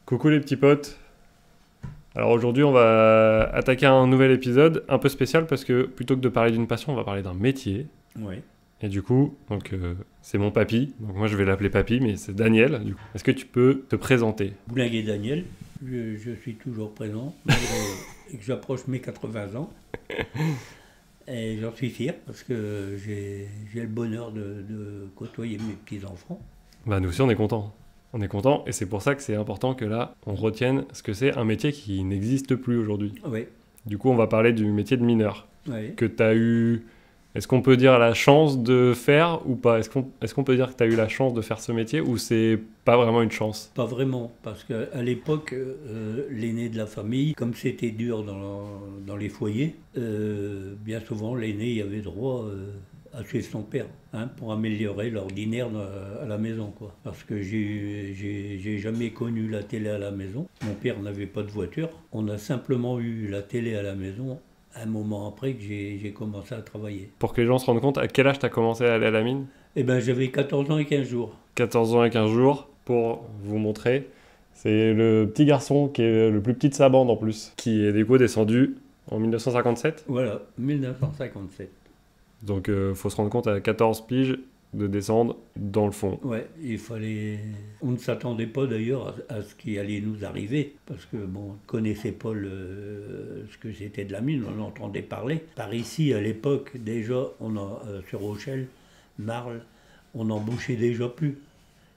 Coucou les petits potes. Alors aujourd'hui on va attaquer un nouvel épisode un peu spécial parce que plutôt que de parler d'une passion, on va parler d'un métier. Oui. Et du coup, c'est mon papy. Donc moi je vais l'appeler papy, mais c'est Daniel. Du coup. Est-ce que tu peux te présenter? Boulanger Daniel, je suis toujours présent, malgré que j'approche mes 80 ans. Et j'en suis fier parce que j'ai le bonheur de côtoyer mes petits-enfants. Bah nous aussi on est contents. On est contents et c'est pour ça que c'est important que là on retienne ce que c'est un métier qui n'existe plus aujourd'hui. Oui, Du coup on va parler du métier de mineur. oui. Que tu as eu... Est-ce qu'on peut dire la chance de faire ou pas? Est-ce qu'on peut dire que tu as eu la chance de faire ce métier ou c'est pas vraiment une chance? Pas vraiment, parce qu'à l'époque, l'aîné de la famille, comme c'était dur dans les foyers, bien souvent l'aîné y avait droit à suivre son père, pour améliorer l'ordinaire à la maison, quoi. Parce que j'ai jamais connu la télé à la maison. Mon père n'avait pas de voiture. On a simplement eu la télé à la maison un moment après que j'ai commencé à travailler. Pour que les gens se rendent compte, à quel âge tu as commencé à aller à la mine? Eh ben, j'avais 14 ans et 15 jours. 14 ans et 15 jours, pour vous montrer. C'est le petit garçon qui est le plus petit de sa bande en plus, qui est du coup descendu en 1957. Voilà, 1957. Donc faut se rendre compte à 14 piges de descendre dans le fond. Ouais, il fallait. On ne s'attendait pas d'ailleurs à ce qui allait nous arriver, parce que bon, on ne connaissait pas ce que c'était de la mine, on entendait parler. Par ici, à l'époque, déjà, sur Rochelle, Marle, on n'embauchait déjà plus.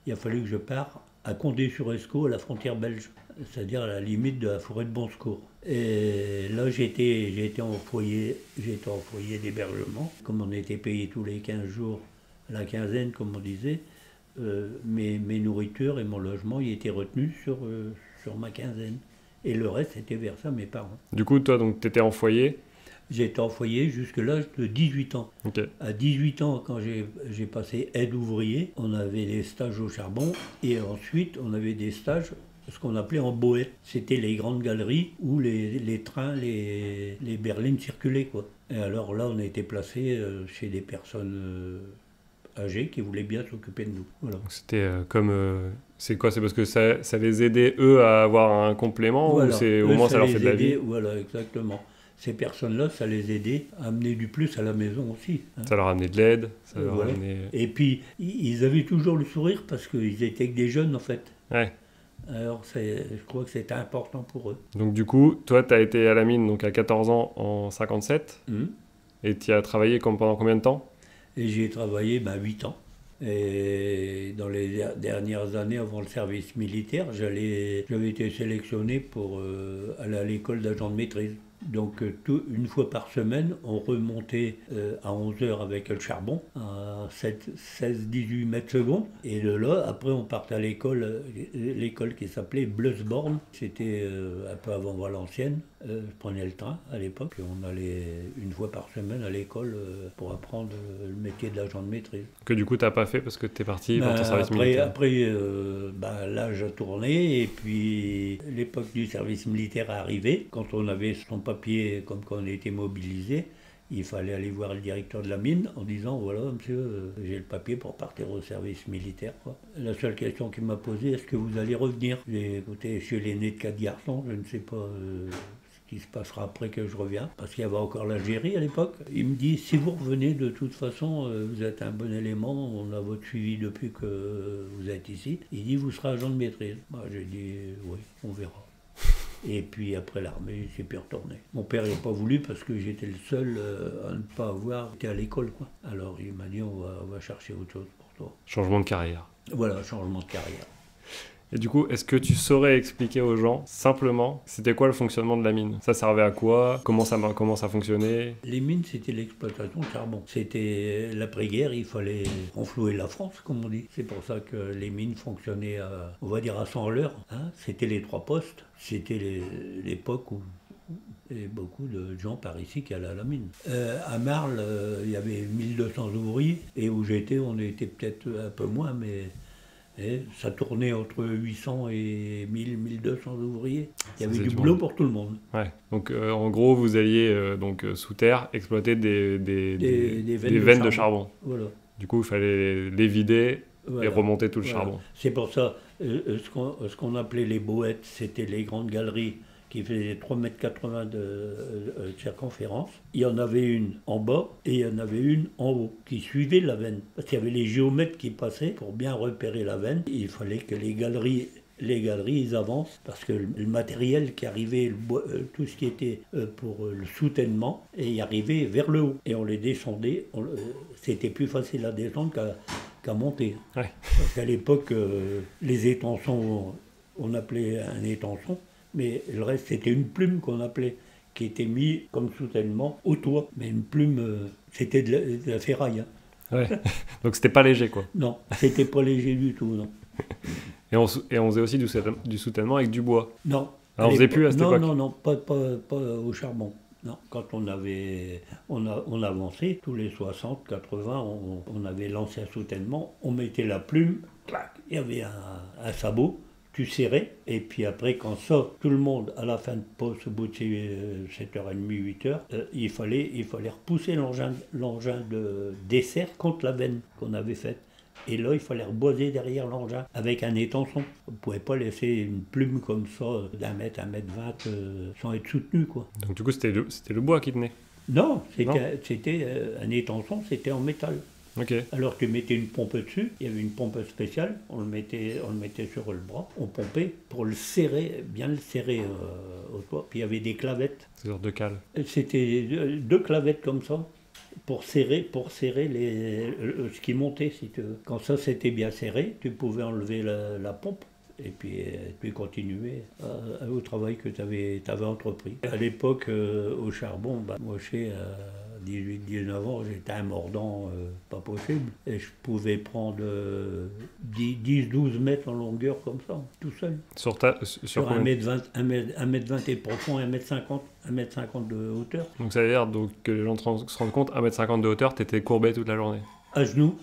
Il a fallu que je parte à Condé-sur-Escaut, à la frontière belge, c'est-à-dire à la limite de la forêt de Bonsecours. Et là, j'étais en foyer d'hébergement. Comme on était payé tous les 15 jours, la quinzaine, comme on disait, mes nourritures et mon logement y étaient retenus sur ma quinzaine. Et le reste était versé à mes parents. Du coup, toi, donc, tu étais en foyer. J'étais en foyer jusqu'à l'âge de 18 ans. Ok. À 18 ans, quand j'ai passé aide ouvrier, on avait des stages au charbon et ensuite on avait des stages, ce qu'on appelait en boët. C'était les grandes galeries où les trains, les berlines circulaient, quoi. Et alors là, on a été placé chez des personnes âgés qui voulaient bien s'occuper de nous. Voilà. Donc, c'était c'est quoi? C'est parce que ça les aidait eux à avoir un complément Voilà. ou c'est Eux, au moins ça leur les fait de la aidait, vie? Voilà, exactement. Ces personnes-là, ça les aidait à amener du plus à la maison aussi. Ça leur a amené de l'aide, ça leur a Voilà. amené... Et puis, ils avaient toujours le sourire parce qu'ils étaient que des jeunes, en fait. Ouais. Alors, je crois que c'était important pour eux. Donc du coup, toi, tu as été à la mine donc à 14 ans en 57 et tu as travaillé pendant combien de temps? Et j'y ai travaillé 8 ans. Et dans les dernières années avant le service militaire, j'avais été sélectionné pour aller à l'école d'agent de maîtrise. Donc une fois par semaine, on remontait à 11 heures avec le charbon, à 16-18 mètres secondes. Et de là, après, on partait à l'école qui s'appelait Bleusborn. C'était un peu avant Valenciennes. Je prenais le train à l'époque. Et on allait une fois par semaine à l'école pour apprendre le métier d'agent de maîtrise. Que du coup, tu n'as pas fait parce que tu es parti pour ton service militaire. Après, l'âge a tourné et puis l'époque du service militaire est arrivée. Quand on avait son papier, comme quand on était mobilisé, il fallait aller voir le directeur de la mine en disant voilà monsieur, j'ai le papier pour partir au service militaire, quoi. La seule question qu'il m'a posée, est-ce que vous allez revenir? J'ai écouté, je suis l'aîné de 4 garçons, je ne sais pas ce qui se passera après que je reviens, parce qu'il y avait encore l'Algérie à l'époque. Il me dit si vous revenez, de toute façon vous êtes un bon élément, on a votre suivi depuis que vous êtes ici. Il dit vous serez agent de maîtrise. J'ai dit oui, on verra. Et puis après l'armée, j'ai pu retourner. Mon père n'a pas voulu parce que j'étais le seul à ne pas avoir été à l'école, quoi. Alors il m'a dit on va chercher autre chose pour toi. Changement de carrière. Voilà, changement de carrière. Et du coup, est-ce que tu saurais expliquer aux gens, simplement, c'était quoi le fonctionnement de la mine? Ça servait à quoi? Comment ça fonctionnait? Les mines, c'était l'exploitation de charbon. C'était l'après-guerre, il fallait renflouer la France, comme on dit. C'est pour ça que les mines fonctionnaient, on va dire, à 100 à l'heure. C'était les 3 postes. C'était l'époque où il y avait beaucoup de gens par ici qui allaient à la mine. À Marle, il y avait 1200 ouvriers. Et où j'étais, on était peut-être un peu moins, mais... Et ça tournait entre 800 et 1200 ouvriers. Il y avait du boulot pour tout le monde. Ouais. Donc en gros, vous alliez sous terre exploiter des veines de charbon. Voilà. Du coup, il fallait les vider et remonter tout le Voilà. charbon. C'est pour ça, ce qu'on appelait les boettes, c'était les grandes galeries qui faisaient 3,80 m de circonférence. Il y en avait une en bas et il y en avait une en haut qui suivait la veine. Parce qu'il y avait les géomètres qui passaient pour bien repérer la veine. Il fallait que les galeries, ils avancent parce que le matériel qui arrivait, tout ce qui était pour le soutènement, et y arrivait vers le haut. Et on les descendait, c'était plus facile à descendre qu'à monter. Ouais. Parce qu'à l'époque, les étançons, on appelait un étançon, mais le reste c'était une plume qu'on appelait, qui était mis comme soutènement au toit. Mais une plume, c'était de la ferraille. Hein. Ouais. Donc c'était pas léger, quoi. Non, c'était pas léger du tout, non. Et on faisait aussi du soutènement avec du bois. Non. Alors on faisait plus à cette époque. Non, pas au charbon. Non, quand on avançait, tous les 60, 80, on avait lancé un soutènement, on mettait la plume, clac, il y avait un sabot, tu serrais, et puis après, quand ça, tout le monde, à la fin de pause, au bout de 7h30, 8h, il fallait repousser l'engin de dessert contre la veine qu'on avait faite. Et là, il fallait reboiser derrière l'engin avec un étançon. On ne pouvait pas laisser une plume comme ça d'un mètre, 1,20 m sans être soutenu, quoi. Donc du coup, c'était le bois qui tenait. Non, c'était un étançon, c'était en métal. Ok. Alors tu mettais une pompe dessus, il y avait une pompe spéciale, on le mettait sur le bras, on pompait pour le serrer, bien le serrer au toit. Puis il y avait des clavettes. C'est genre de cale. C'était deux clavettes comme ça. Pour serrer ce qui montait, si tu veux. Quand ça c'était bien serré, tu pouvais enlever la pompe et puis continuer au travail que tu avais entrepris. À l'époque, au charbon, moi chez 18-19 ans, j'étais un mordant pas possible. Et je pouvais prendre 10-12 mètres en longueur comme ça, tout seul. Sur 1m20 de profond, 1m50 de hauteur. Donc ça veut dire que les gens se rendent compte, 1m50 de hauteur, t'étais courbé toute la journée. À genoux.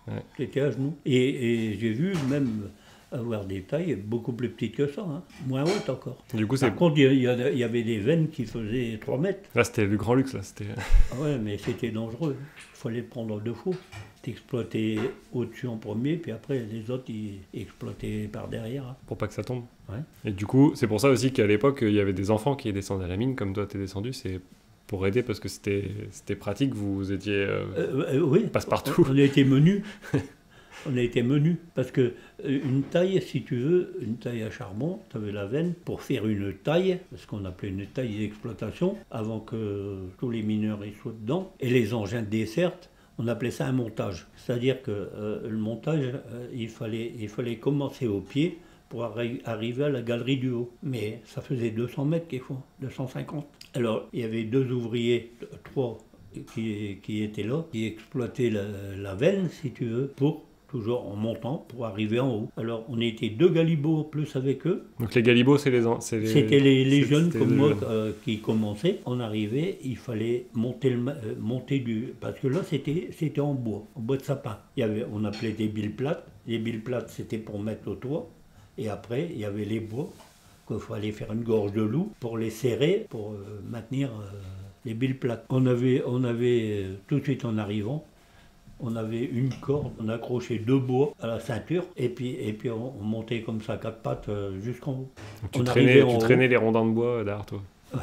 Ouais. J'étais à genoux. Et j'ai vu même avoir des tailles beaucoup plus petites que ça, hein. Moins hautes encore. Du coup, Par contre, il y avait des veines qui faisaient 3 mètres. Là, c'était le grand luxe, là. C'était... Ah ouais, mais c'était dangereux. Il fallait le prendre deux fois. T'exploitais au-dessus en premier, puis après, les autres, ils exploitaient par derrière. Hein. Pour pas que ça tombe. Ouais. Et du coup, c'est pour ça aussi qu'à l'époque, il y avait des enfants qui descendaient à la mine, comme toi, t'es descendu. C'est pour aider, parce que c'était pratique, vous étiez oui, passe-partout. On a été menus. On a été menus, parce que une taille, si tu veux, une taille à charbon, tu avais la veine, pour faire une taille, ce qu'on appelait une taille d'exploitation, avant que tous les mineurs y soient dedans, et les engins de desserte, on appelait ça un montage. C'est-à-dire que le montage, il fallait commencer au pied pour arriver à la galerie du haut. Mais ça faisait 200 mètres quelquefois, 250. Alors, il y avait 2 ouvriers, 3 qui étaient là, qui exploitaient la veine, si tu veux, toujours en montant pour arriver en haut. Alors on était 2 galibots en plus avec eux. Donc les galibots, c'était les jeunes comme moi qui commençaient. On arrivait, il fallait monter parce que là c'était en bois de sapin. On appelait des billes plates. Les billes plates c'était pour mettre au toit. Et après il y avait les bois qu'il fallait faire une gorge de loup pour les serrer, pour maintenir les billes plates. On avait tout de suite en arrivant, on avait une corde, on accrochait 2 bois à la ceinture, et puis on montait comme ça, 4 pattes jusqu'en haut. Donc tu traînais les rondins de bois derrière toi. Ouais.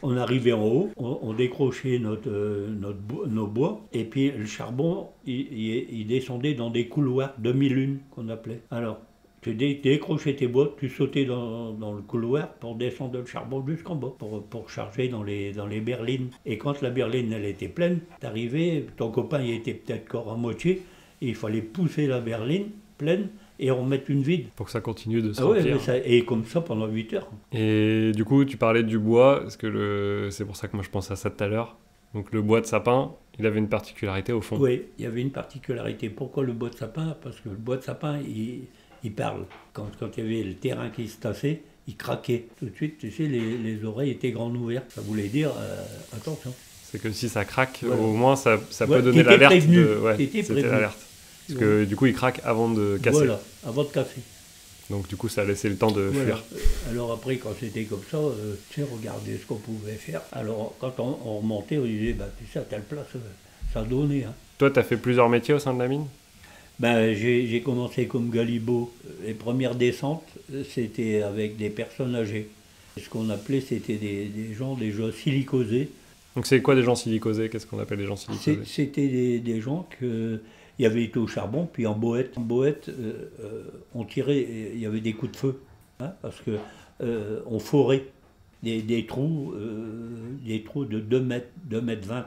On arrivait en haut, on décrochait nos bois, et puis le charbon, il descendait dans des couloirs demi-lune qu'on appelait. Alors, tu décrochais tes bois, tu sautais dans le couloir pour descendre le charbon jusqu'en bas, pour charger dans les berlines. Et quand la berline elle était pleine, t'arrivais, ton copain il était peut-être encore à moitié, et il fallait pousser la berline pleine et en remettre une vide. Pour que ça continue de se remplir. Et comme ça pendant 8 heures. Et du coup, tu parlais du bois, parce que c'est pour ça que moi je pensais à ça tout à l'heure. Donc le bois de sapin, il avait une particularité au fond. Oui, il y avait une particularité. Pourquoi le bois de sapin? Parce que le bois de sapin, il parle. Quand il y avait le terrain qui se tassait, il craquait. Tout de suite, tu sais, les oreilles étaient grandes ouvertes. Ça voulait dire, attention. C'est que si ça craque, voilà. Au moins ça peut donner l'alerte. C'était l'alerte. Parce que du coup, il craque avant de casser. Voilà, avant de casser. Donc du coup, ça a laissé le temps de fuir. Alors après, quand c'était comme ça, tu sais, regardez ce qu'on pouvait faire. Alors quand on remontait, on disait, tu sais, à telle place, ça donnait. Hein. Toi, tu as fait plusieurs métiers au sein de la mine ? Ben, j'ai commencé comme galibot. Les premières descentes, c'était avec des personnes âgées. Ce qu'on appelait, c'était des gens déjà silicosés. Donc c'est quoi des gens silicosés? Qu'est-ce qu'on appelle des gens silicosés? C'était des gens que il y avait été au charbon, puis en bohette. En bohette, on tirait, il y avait des coups de feu, hein, parce que on forait des trous de 2 mètres 20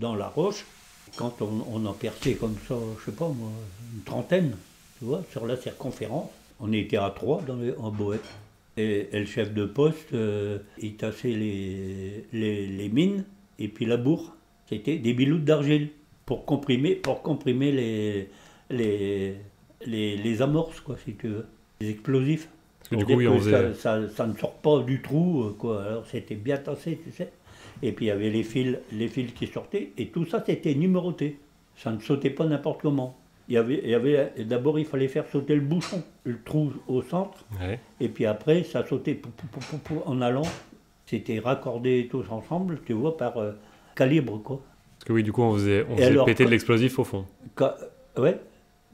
dans la roche. Quand on en perçait comme ça, je sais pas moi, une trentaine, tu vois, sur la circonférence, on était à 3 en bohette. Et le chef de poste, il tassait les mines et puis la bourre. C'était des biloutes d'argile pour comprimer les amorces, quoi, si tu veux, les explosifs. Parce que du coup, oui, on faisait... Ça ne sort pas du trou, quoi. Alors c'était bien tassé, tu sais. Et puis il y avait les fils qui sortaient, et tout ça c'était numéroté. Ça ne sautait pas n'importe comment. D'abord, il fallait faire sauter le bouchon, le trou au centre, Ouais. et puis après, ça sautait en allant. C'était raccordé tous ensemble, tu vois, par calibre, quoi. Parce que oui, du coup, on faisait alors, péter de l'explosif au fond. Quand, ouais,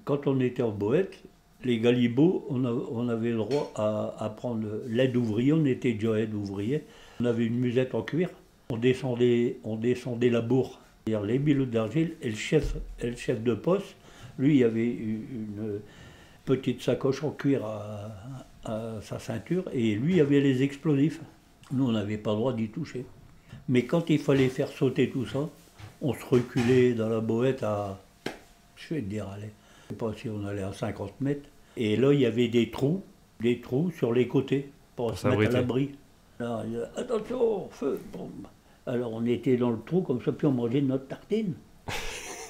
quand on était en bohette, les galibots, on avait le droit à prendre l'aide ouvrier, on était déjà aide ouvrier. On avait une musette en cuir, on descendait la bourre, c'est-à-dire les biloutes d'argile, et le chef de poste, lui, il avait une petite sacoche en cuir à sa ceinture, et lui avait les explosifs. Nous, on n'avait pas le droit d'y toucher. Mais quand il fallait faire sauter tout ça, on se reculait dans la bohette à, je vais te dire, allez, je ne sais pas si on allait à 50 mètres. Et là, il y avait des trous sur les côtés pour se mettre à l'abri. Là, il y a, attention, feu, boum. Alors on était dans le trou comme ça, puis on mangeait notre tartine.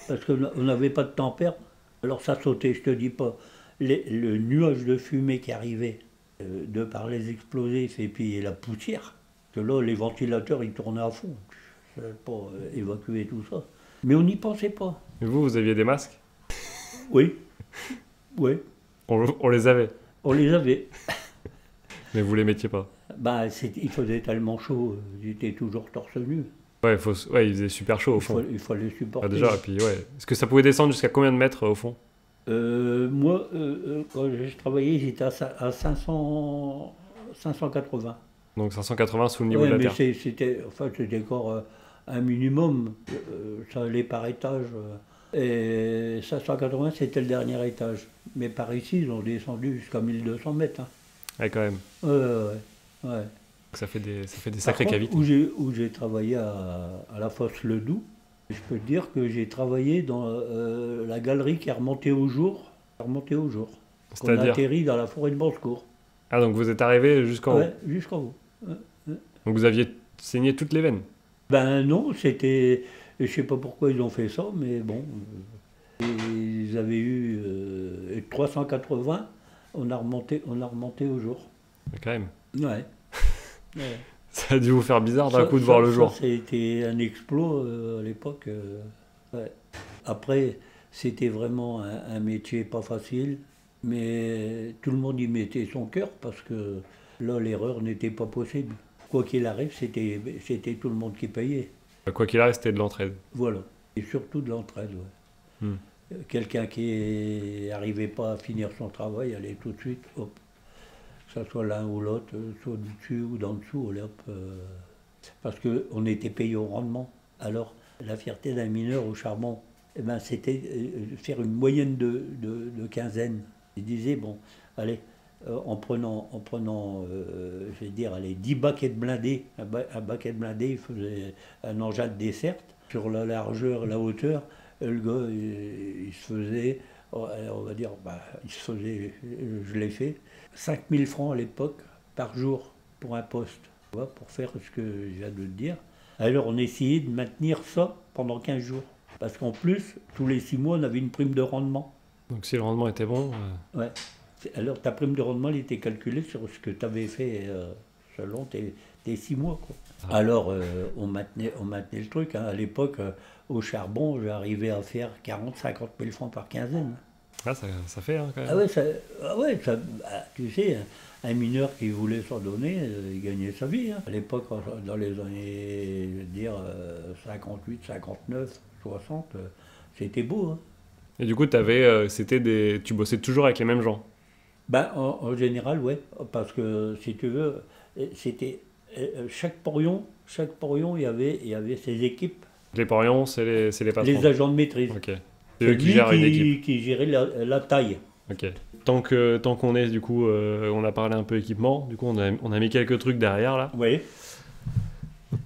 Parce qu'on n'avait pas de temps à perdre. Alors ça sautait, je te dis pas. Le nuage de fumée qui arrivait de par les explosifs et puis la poussière, que là, les ventilateurs, ils tournaient à fond. Je ne savais pas évacuer tout ça. Mais on n'y pensait pas. Et vous aviez des masques? Oui, oui, On les avait, on les avait. mais vous les mettiez pas. Bah, il faisait tellement chaud, j'étais toujours torse nu. Ouais, ouais, il faisait super chaud au fond. Il fallait supporter. Ah, déjà, et puis ouais. Est-ce que ça pouvait descendre jusqu'à combien de mètres au fond? Moi, quand j'ai travaillé, j'étais à 580. Donc 580 sous le niveau Ouais, de la mais terre. c'était encore un minimum. Ça allait par étage. Et 580, c'était le dernier étage. Mais par ici, ils ont descendu jusqu'à 1200 mètres. Hein. Ouais, quand même. Ouais, ouais, ouais. Donc ça fait des Par sacrées contre, cavités. où j'ai travaillé à la Fosse Ledoux, je peux te dire que j'ai travaillé dans la galerie qui est remontée au jour. Remontée au jour. On a C'est-à-dire... atterri dans la forêt de Banscourt. Ah, donc vous êtes arrivé jusqu'en haut. Ouais, jusqu'en haut. Ouais, ouais. Donc vous aviez saigné toutes les veines. Ben non, c'était. Je sais pas pourquoi ils ont fait ça, mais bon. Ils avaient eu 380, on a remonté au jour. Mais quand même. Ouais. Ouais. Ça a dû vous faire bizarre d'un coup de voir le jour. Ça a été un exploit à l'époque. Ouais. Après, c'était vraiment un métier pas facile, mais tout le monde y mettait son cœur parce que là, l'erreur n'était pas possible. Quoi qu'il arrive, c'était tout le monde qui payait. Quoi qu'il arrive, c'était de l'entraide. Voilà. Et surtout de l'entraide, ouais. Quelqu'un qui n'arrivait pas à finir son travail, allait tout de suite, hop, que ce soit l'un ou l'autre, soit du dessus ou d'en dessous, allez, hop, parce qu'on était payé au rendement. Alors, la fierté d'un mineur au charbon, eh ben, c'était faire une moyenne de quinzaine. Il disait, bon, allez, en prenant je vais dire, allez, 10 baquettes blindées, un baquet blindé, il faisait un engin de desserte, sur la largeur, la hauteur, le gars, il se faisait, on va dire, il se faisait, je l'ai fait, 5000 francs à l'époque, par jour, pour un poste, tu vois, pour faire ce que je viens de te dire. Alors on essayait de maintenir ça pendant 15 jours. Parce qu'en plus, tous les 6 mois, on avait une prime de rendement. Donc si le rendement était bon... Ouais. Alors ta prime de rendement, elle était calculée sur ce que tu avais fait selon tes 6 mois. Quoi. Ah. Alors on maintenait le truc. Hein. À l'époque, au charbon, j'arrivais à faire 40-50 000 francs par quinzaine. Ah, ça fait hein, quand même. Ah ouais, tu sais, un mineur qui voulait s'en donner, il gagnait sa vie. Hein. À l'époque, dans les années, je veux dire, 58, 59, 60, c'était beau. Hein. Et du coup, tu bossais toujours avec les mêmes gens. Ben, en général, ouais, parce que si tu veux, c'était chaque porion, il y avait ses équipes, Les porions, c'est les patrons. les agents de maîtrise. Ok. C'est C'est eux qui lui gèrent une équipe. qui gérait la taille. Ok. Tant qu'on est, du coup, on a parlé un peu équipement. Du coup, on a mis quelques trucs derrière là. Oui.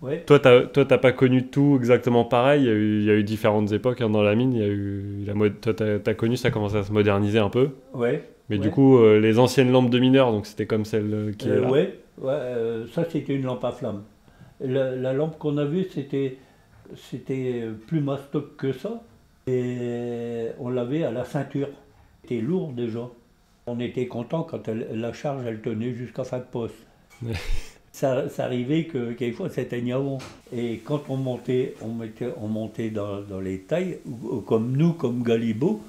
Ouais. Toi, t'as pas connu tout exactement pareil. Il y a eu différentes époques hein, dans la mine. Il y a eu toi, t'as connu, ça commence à se moderniser un peu. Ouais. Mais ouais. du coup, les anciennes lampes de mineurs, donc c'était comme celle qui est là. Ouais. Ça c'était une lampe à flamme. La lampe qu'on a vue, c'était plus mastoc que ça. Et on l'avait à la ceinture. C'était lourd déjà. On était content quand la charge, elle tenait jusqu'à fin de poste. Ça arrivait que quelquefois s'éteignait avant. Et quand on montait dans les tailles, ou comme nous, comme Galibo,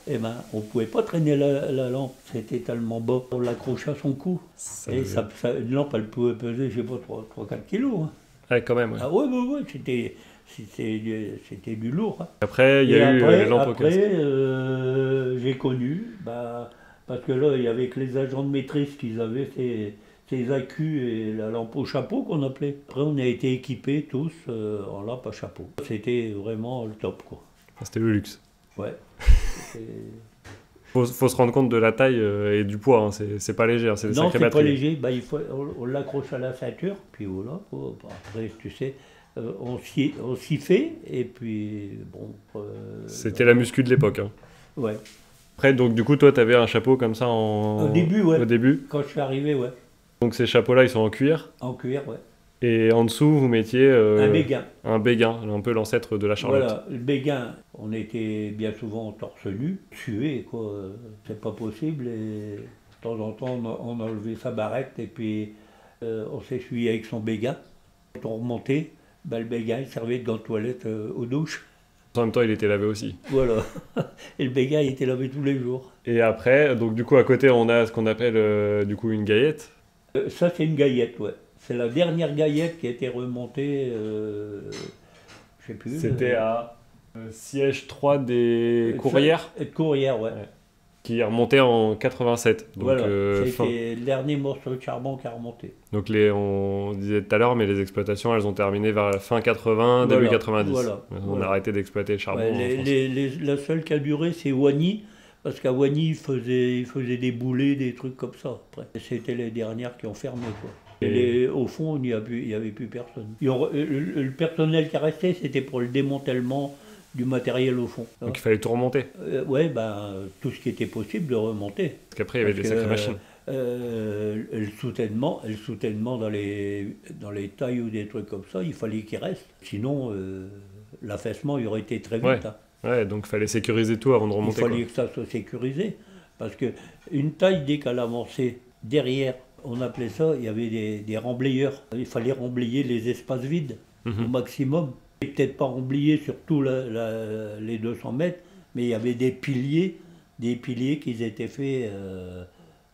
eh ben, on ne pouvait pas traîner la lampe, c'était tellement bas. On l'accrochait à son cou. Et une lampe, elle pouvait peser, je ne sais pas, 3-4 kilos. Hein. Ouais, quand même. Ouais. Ah ouais, c'était du lourd. Hein. Après, il y a eu les lampes au casque. J'ai connu, parce que là, il y avait que les agents de maîtrise qui avaient ces accus et la lampe au chapeau qu'on appelait. Après, on a été équipés tous en lampe à chapeau. C'était vraiment le top, quoi. C'était le luxe. Ouais. Faut se rendre compte de la taille et du poids, hein. C'est pas léger, hein. C'est des sacrées batteries. Non, c'est pas léger. On l'accroche à la ceinture, puis voilà. Après, tu sais, on s'y fait, et puis bon. C'était la muscu de l'époque. Hein. Ouais. Après, donc du coup, toi, t'avais un chapeau comme ça Au début, ouais. Au début. Quand je suis arrivé, ouais. Donc ces chapeaux-là, ils sont en cuir. En cuir, ouais. Et en dessous, vous mettiez un béguin. Un béguin, un peu l'ancêtre de la charlotte. Voilà, le béguin, on était bien souvent torse nu, sué, quoi. C'est pas possible. Et de temps en temps, on a enlevé sa barrette et puis on s'essuyait avec son béguin. Quand on remontait, le béguin il servait de gant de toilette aux douches. En même temps, il était lavé aussi. Voilà. Et le béguin, il était lavé tous les jours. Et après, donc du coup, à côté, on a ce qu'on appelle du coup une gaillette. Ça, c'est une gaillette, ouais. C'est la dernière gaillette qui a été remontée, je sais plus. C'était à siège 3 des Courrières. Courrières, ouais. Qui est remonté en 87. Donc, voilà, c'était le dernier morceau de charbon qui a remonté. Donc on disait tout à l'heure, mais les exploitations, elles ont terminé vers la fin 80, début 90. On a arrêté d'exploiter le charbon. Ouais, la seule qui a duré, c'est Wagny. Parce qu'à Wagny, ils faisaient des boulets, des trucs comme ça. Après. C'était les dernières qui ont fermé, quoi. Au fond, il n'y avait plus personne. Le personnel qui restait, c'était pour le démantèlement du matériel au fond. Donc il fallait tout remonter. Ouais, tout ce qui était possible de remonter. Parce qu'après, il y avait des sacrées machines. Le soutènement dans les tailles ou des trucs comme ça, il fallait qu'il reste. Sinon, l'affaissement, il aurait été très vite. Ouais. Hein. Ouais, donc il fallait sécuriser tout avant de remonter. Il fallait que ça soit sécurisé. Parce qu'une taille, dès qu'elle avançait derrière, on appelait ça, il y avait des remblayeurs. Il fallait remblayer les espaces vides au maximum. Et peut-être pas remblayer sur tous les 200 mètres, mais il y avait des piliers qui étaient faits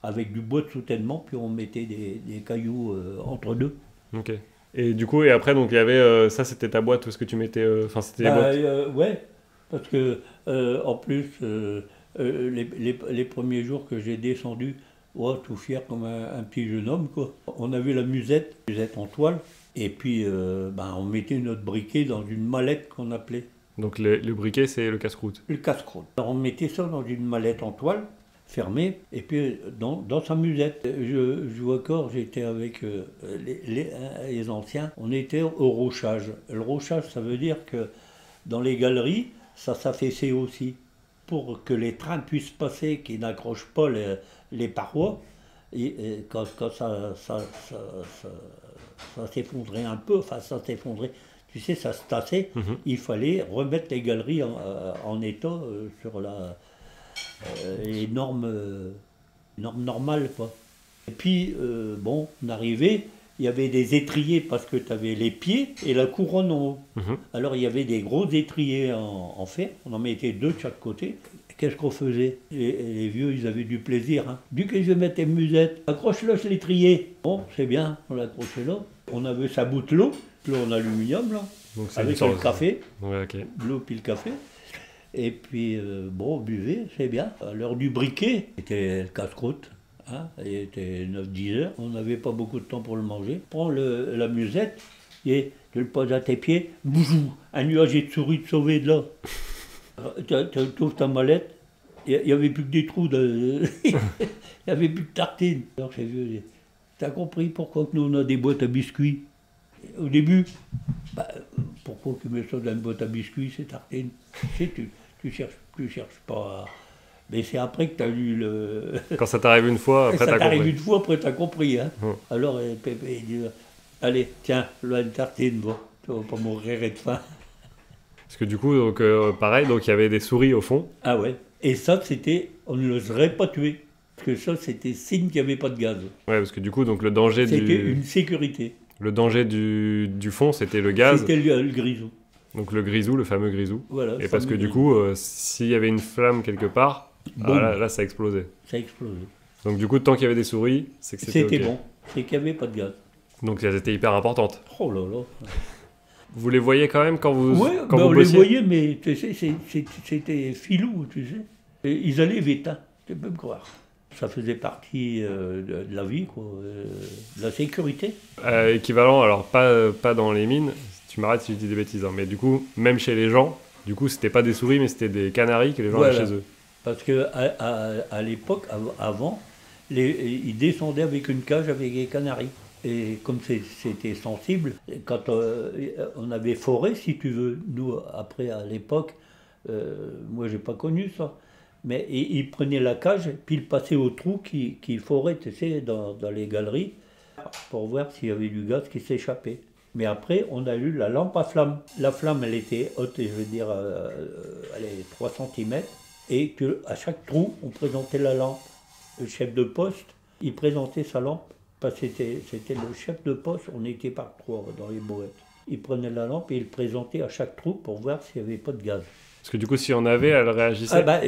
avec du bois de soutènement, puis on mettait des cailloux entre deux. Ok. Et du coup, après, donc il y avait ça, c'était ta boîte, tout ce que tu mettais. Enfin, c'était les boîtes. Ouais, parce que en plus, les premiers jours que j'ai descendu, tout fier comme un petit jeune homme, quoi. On avait la musette en toile, et puis on mettait notre briquet dans une mallette qu'on appelait. Donc le briquet, c'est le casse-croûte. Le casse-croûte. Alors on mettait ça dans une mallette en toile, fermée, et puis dans sa musette. Je vois encore, j'étais avec les anciens, on était au rochage. Le rochage, ça veut dire que dans les galeries, ça s'affaissait aussi. Pour que les trains puissent passer, qui n'accrochent pas les parois, et quand ça s'effondrait un peu, tu sais, ça se tassait, il fallait remettre les galeries en état sur les normes normales, quoi. Et puis, on arrivait, il y avait des étriers parce que tu avais les pieds et la couronne en haut. Alors, il y avait des gros étriers en fer, on en mettait 2 de chaque côté. Qu'est-ce qu'on faisait? Les vieux, ils avaient du plaisir. Hein. Du que je mettais une musette, accroche-le sur l'étrier. Bon, c'est bien, on l'accrochait là. On avait sa boutelotte, l'eau en aluminium, là, donc avec le café. Ouais, ok. L'eau puis le café. Et puis, bon, on buvait, c'est bien. À l'heure du briquet, c'était le casse-croûte. Hein, il était 9-10 heures, on n'avait pas beaucoup de temps pour le manger. Prends la musette et tu le poses à tes pieds, boujou, un nuage de souris te sauver de là. Tu ouvres ta mallette, il n'y avait plus que des trous, il n'y avait plus de tartines. Alors j'ai vu, t'as compris pourquoi que nous on a des boîtes à biscuits? Au début, bah, pourquoi tu mets ça dans une boîte à biscuits, ces tartines? Tu cherches pas à... Mais c'est après que tu as lu le... Quand ça t'arrive une fois, après t'as compris. Ça t'arrive une fois, après t'as compris. Hein. Alors Pépé il dit, allez, tiens, là une tartine, bon, tu vas pas mourir de faim. Parce que du coup, donc, pareil, donc il y avait des souris au fond. Ah ouais. Et ça, c'était, on ne les aurait pas tués. Parce que ça, c'était signe qu'il n'y avait pas de gaz. Ouais, parce que du coup, donc le danger C'était une sécurité. Le danger du fond, c'était le gaz. C'était le grisou. Donc le grisou, le fameux grisou. Voilà. Et parce que du coup, s'il y avait une flamme quelque part, là, ça explosait. Ça explosait. Donc du coup, tant qu'il y avait des souris, c'est que c'était bon. C'est qu'il n'y avait pas de gaz. Donc elles étaient hyper importantes. Oh là là. Vous les voyez quand même quand vous quand on vous les bossiez? voyait, mais tu sais, c'était filou, tu sais. Et ils allaient vite, hein. Tu peux me croire. Ça faisait partie de la vie, quoi, de la sécurité. Équivalent, alors pas dans les mines, tu m'arrêtes si je dis des bêtises, hein, mais du coup, même chez les gens, du coup, c'était pas des souris, mais c'était des canaris que les gens avaient chez eux. Parce que à l'époque, avant, ils descendaient avec une cage avec des canaris. Et comme c'était sensible, quand on avait forêt, si tu veux, nous, après, à l'époque, moi, j'ai pas connu ça. Mais il prenait la cage, puis il passait au trou qui forait, tu sais, dans les galeries, pour voir s'il y avait du gaz qui s'échappait. Mais après, on a eu la lampe à flamme. La flamme, elle était haute, je veux dire, elle est 3 cm, et à chaque trou, on présentait la lampe. Le chef de poste, il présentait sa lampe, parce que c'était le chef de poste, on était par 3 dans les boîtes. Il prenait la lampe et il présentait à chaque trou pour voir s'il n'y avait pas de gaz. Parce que du coup, si on avait, elle réagissait. Là,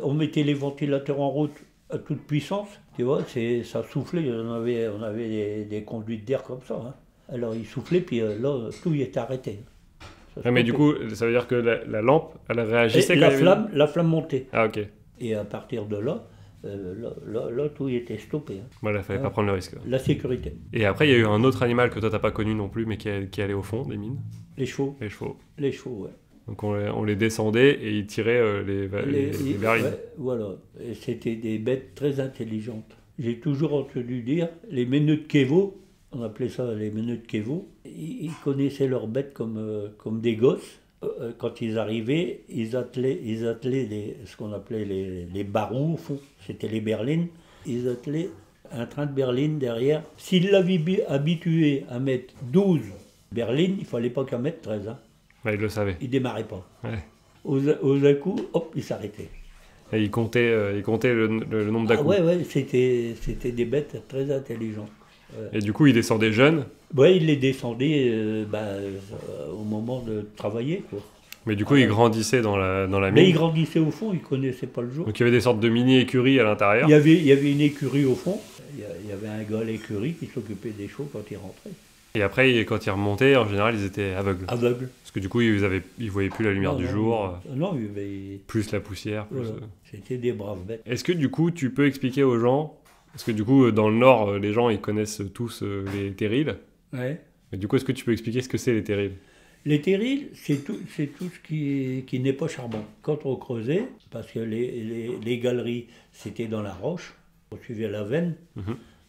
on mettait les ventilateurs en route à toute puissance, tu vois, ça soufflait, on avait des conduites d'air comme ça. Hein. Alors il soufflait, puis là, tout y était arrêté. Mais du coup, ça veut dire que la lampe, elle réagissait quand même. La flamme montait. Ah, ok. Et à partir de là, tout y était stoppé. Hein. Voilà, il fallait pas prendre le risque. La sécurité. Et après, il y a eu un autre animal que toi, t'as pas connu non plus, mais qui allait au fond des mines. Les chevaux. Les chevaux, ouais. Donc on les descendait et ils tiraient les berlines. Ouais, voilà, et c'était des bêtes très intelligentes. J'ai toujours entendu dire, les meneux de Kévo, on appelait ça les meneux de Kévo, ils connaissaient leurs bêtes comme des gosses. Quand ils arrivaient, ils attelaient ce qu'on appelait les barons au fond, c'était les berlines. Ils attelaient un train de berlines derrière. S'ils l'avaient habitué à mettre 12 berlines, il ne fallait pas qu'à mettre 13. Hein. Ouais, il le savait. Il démarrait pas. Ouais. Aux à-coups, hop, il s'arrêtait. Et il comptait le nombre d'à-coups. Ouais, c'était des bêtes très intelligentes. Et du coup, il descendait jeune. Ouais, il les descendait au moment de travailler, quoi. Mais du coup, il grandissait dans la mine. Mais il grandissait au fond, il connaissait pas le jour. Donc il y avait des sortes de mini-écuries à l'intérieur. Il y avait une écurie au fond. Il y avait un gars à l'écurie qui s'occupait des chevaux quand il rentrait. Et après, quand ils remontaient, en général, ils étaient aveugles. Aveugles. Parce que du coup, ils voyaient plus la lumière du jour. Non, plus la poussière. Plus, voilà. C'était des braves bêtes. Est-ce que du coup, tu peux expliquer aux gens, parce que du coup, dans le Nord, les gens, ils connaissent tous les terrils. Ouais. Mais du coup, est-ce que tu peux expliquer ce que c'est les terrils? Les terrils, c'est tout ce qui n'est pas charbon. Quand on creusait, parce que les galeries, c'était dans la roche, on suivait la veine.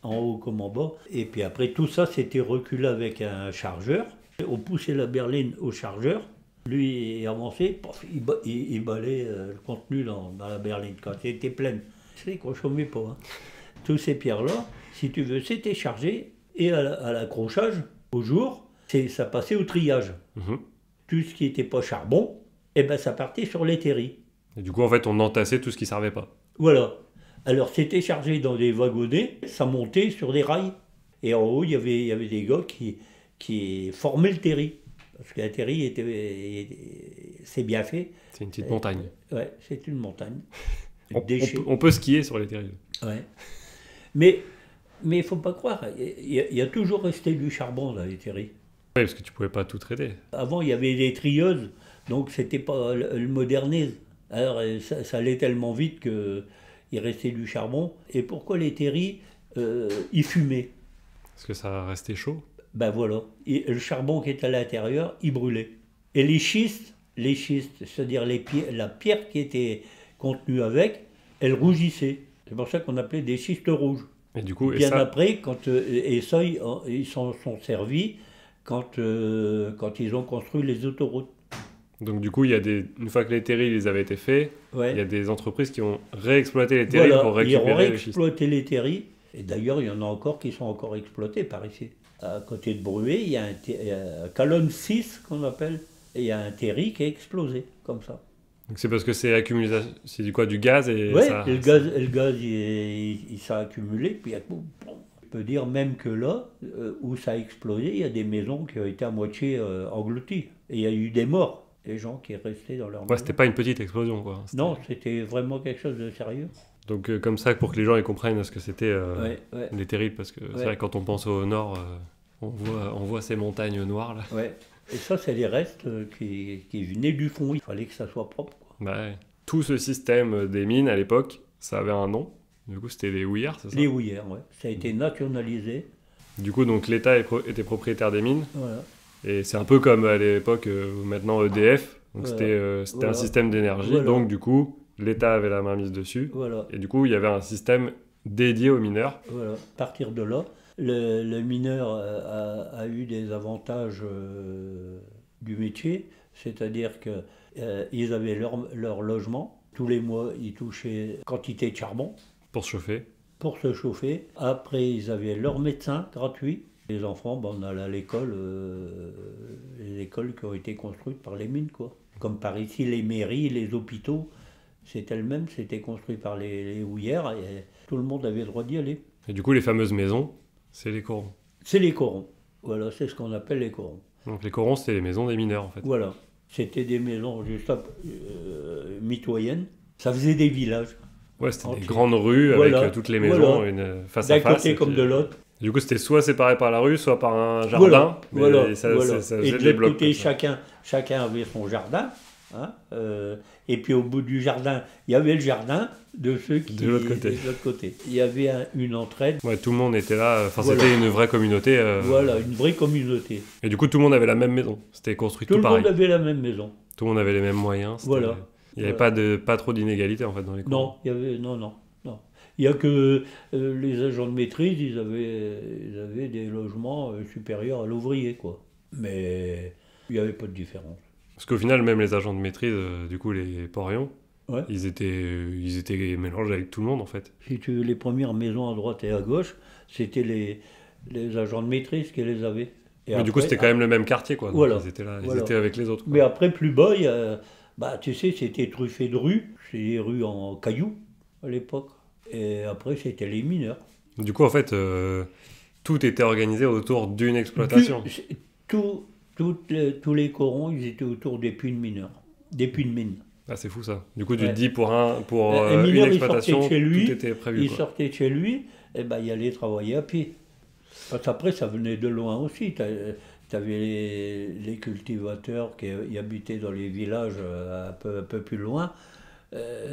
En haut comme en bas. Et puis après, tout ça, c'était reculé avec un chargeur. On poussait la berline au chargeur. Lui, il avançait, il balait le contenu dans la berline quand elle était pleine. C'est qu'on ne chômait pas. Hein. Tous ces pierres-là, si tu veux, c'était chargé. Et à l'accrochage, au jour, ça passait au triage. Tout ce qui n'était pas charbon, ça partait sur les terris. Et du coup, en fait, on entassait tout ce qui ne servait pas. Voilà. Alors c'était chargé dans des wagonnets, ça montait sur des rails. Et en haut, il y avait des gars qui formaient le terri. Parce qu'un terri, c'est bien fait. C'est une petite montagne. Ouais, c'est une montagne. On peut skier sur les terrils. Ouais. Mais il ne faut pas croire, il y a toujours resté du charbon dans les terris. Oui, parce que tu ne pouvais pas tout traiter. Avant, il y avait des trieuses Donc c'était pas le modernise. Alors ça allait tellement vite qu'il restait du charbon. Et pourquoi les terris, ils fumaient? Parce que ça restait chaud. Ben voilà. Et le charbon qui était à l'intérieur, il brûlait. Et les schistes, c'est-à-dire la pierre qui était contenue avec, elle rougissait. C'est pour ça qu'on appelait des schistes rouges. Et du coup, Bien après, et ça, ils s'en sont servis quand ils ont construit les autoroutes. donc du coup, une fois que les terrils ils avaient été faits, Ouais. il y a des entreprises qui ont réexploité les terrils Voilà, pour ils ont récupérer les schistes. réexploité les terris. Et d'ailleurs, il y en a encore qui sont encore exploités par ici. À côté de Bruay, il y a Calonne 6 qu'on appelle, et il y a un terri qui a explosé, comme ça. Donc c'est parce que c'est accumulation, c'est du quoi, du gaz et Oui, ça. et le gaz il s'est accumulé, puis on peut dire même que là, où ça a explosé, il y a des maisons qui ont été à moitié englouties. Et il y a eu des morts, des gens qui sont restés dans leur maison. Ouais, c'était pas une petite explosion quoi. Non, c'était vraiment quelque chose de sérieux. Donc comme ça, pour que les gens ils comprennent ce que c'était Ouais, ouais, les terrils, parce que c'est Ouais. vrai que quand on pense au nord, on voit ces montagnes noires là. ouais. Et ça, c'est les restes qui venaient du fond. Il fallait que ça soit propre, quoi. Bah ouais. Tout ce système des mines à l'époque, ça avait un nom. Du coup, c'était les houillères, c'est ça? Les houillères, ouais. Ça a été nationalisé. Du coup, donc l'État était propriétaire des mines. Voilà. Et c'est un peu comme à l'époque où maintenant EDF. Donc Voilà. c'était Voilà. un système d'énergie. Voilà. Donc du coup, l'État avait la main mise dessus. Voilà. Et du coup, il y avait un système dédié aux mineurs. Voilà. À partir de là, le mineur a eu des avantages du métier, c'est-à-dire que ils avaient leur logement. Tous les mois, ils touchaient quantité de charbon Pour se chauffer. pour se chauffer. Après, ils avaient leur médecin gratuit. Les enfants, ben, on allait à l'école, les écoles qui ont été construites par les mines, quoi. Comme par ici, les mairies, les hôpitaux, c'était le même, c'était construit par les houillères et tout le monde avait le droit d'y aller. Et du coup, les fameuses maisons, c'est les corons. C'est les corons. Voilà, c'est ce qu'on appelle les corons. Donc les corons, c'était les maisons des mineurs en fait. Voilà. C'était des maisons juste mitoyennes. Ça faisait des villages. Ouais, c'était des Entier. grandes rues Voilà. avec toutes les maisons Voilà. face à D'un face. côté et comme puis, de l'autre. Du coup, c'était soit séparé par la rue, soit par un jardin. Voilà, Mais voilà, ça, voilà. ça Et faisait de des l'autre blocs. côté, comme ça. chacun avait son jardin. Hein, et puis au bout du jardin, il y avait le jardin de ceux qui De l'autre côté. de l'autre côté. Il y avait une entraide. Ouais, tout le monde était là. Enfin, Voilà. c'était une vraie communauté. Voilà, une vraie communauté. Et du coup, tout le monde avait la même maison. C'était construit Tout tout le pareil. monde avait la même maison. Tout le monde avait les mêmes moyens. Voilà. Il n'y avait pas trop d'inégalités en fait dans les cours. Non, il y avait non. Il n'y a que les agents de maîtrise, ils avaient des logements supérieurs à l'ouvrier, quoi. Mais il n'y avait pas de différence. Parce qu'au final, même les agents de maîtrise, du coup, les porions, Ouais. ils étaient mélangés avec tout le monde en fait. Si tu veux, les premières maisons à droite et à gauche, c'était les agents de maîtrise qui les avaient. Et Mais du coup, après, c'était quand même le même quartier quoi. Donc, Voilà. ils étaient là, ils Voilà. étaient avec les autres. Quoi. Mais après, plus bas, tu sais, c'était truffé de rues. C'est des rues en cailloux à l'époque. Et après, c'était les mineurs. Du coup, en fait, tout était organisé autour d'une exploitation. Tous les corons, ils étaient autour des puits de mineurs. Des puits de mines. Ah, c'est fou ça. Du coup, tu Ouais. te dis pour Un une mineur, il exploitation, sortait de chez lui, tout était prévu. Il Quoi. sortait de chez lui, et ben, il allait travailler à pied. Parce qu'après, ça venait de loin aussi. Tu avais les cultivateurs qui habitaient dans les villages un peu plus loin.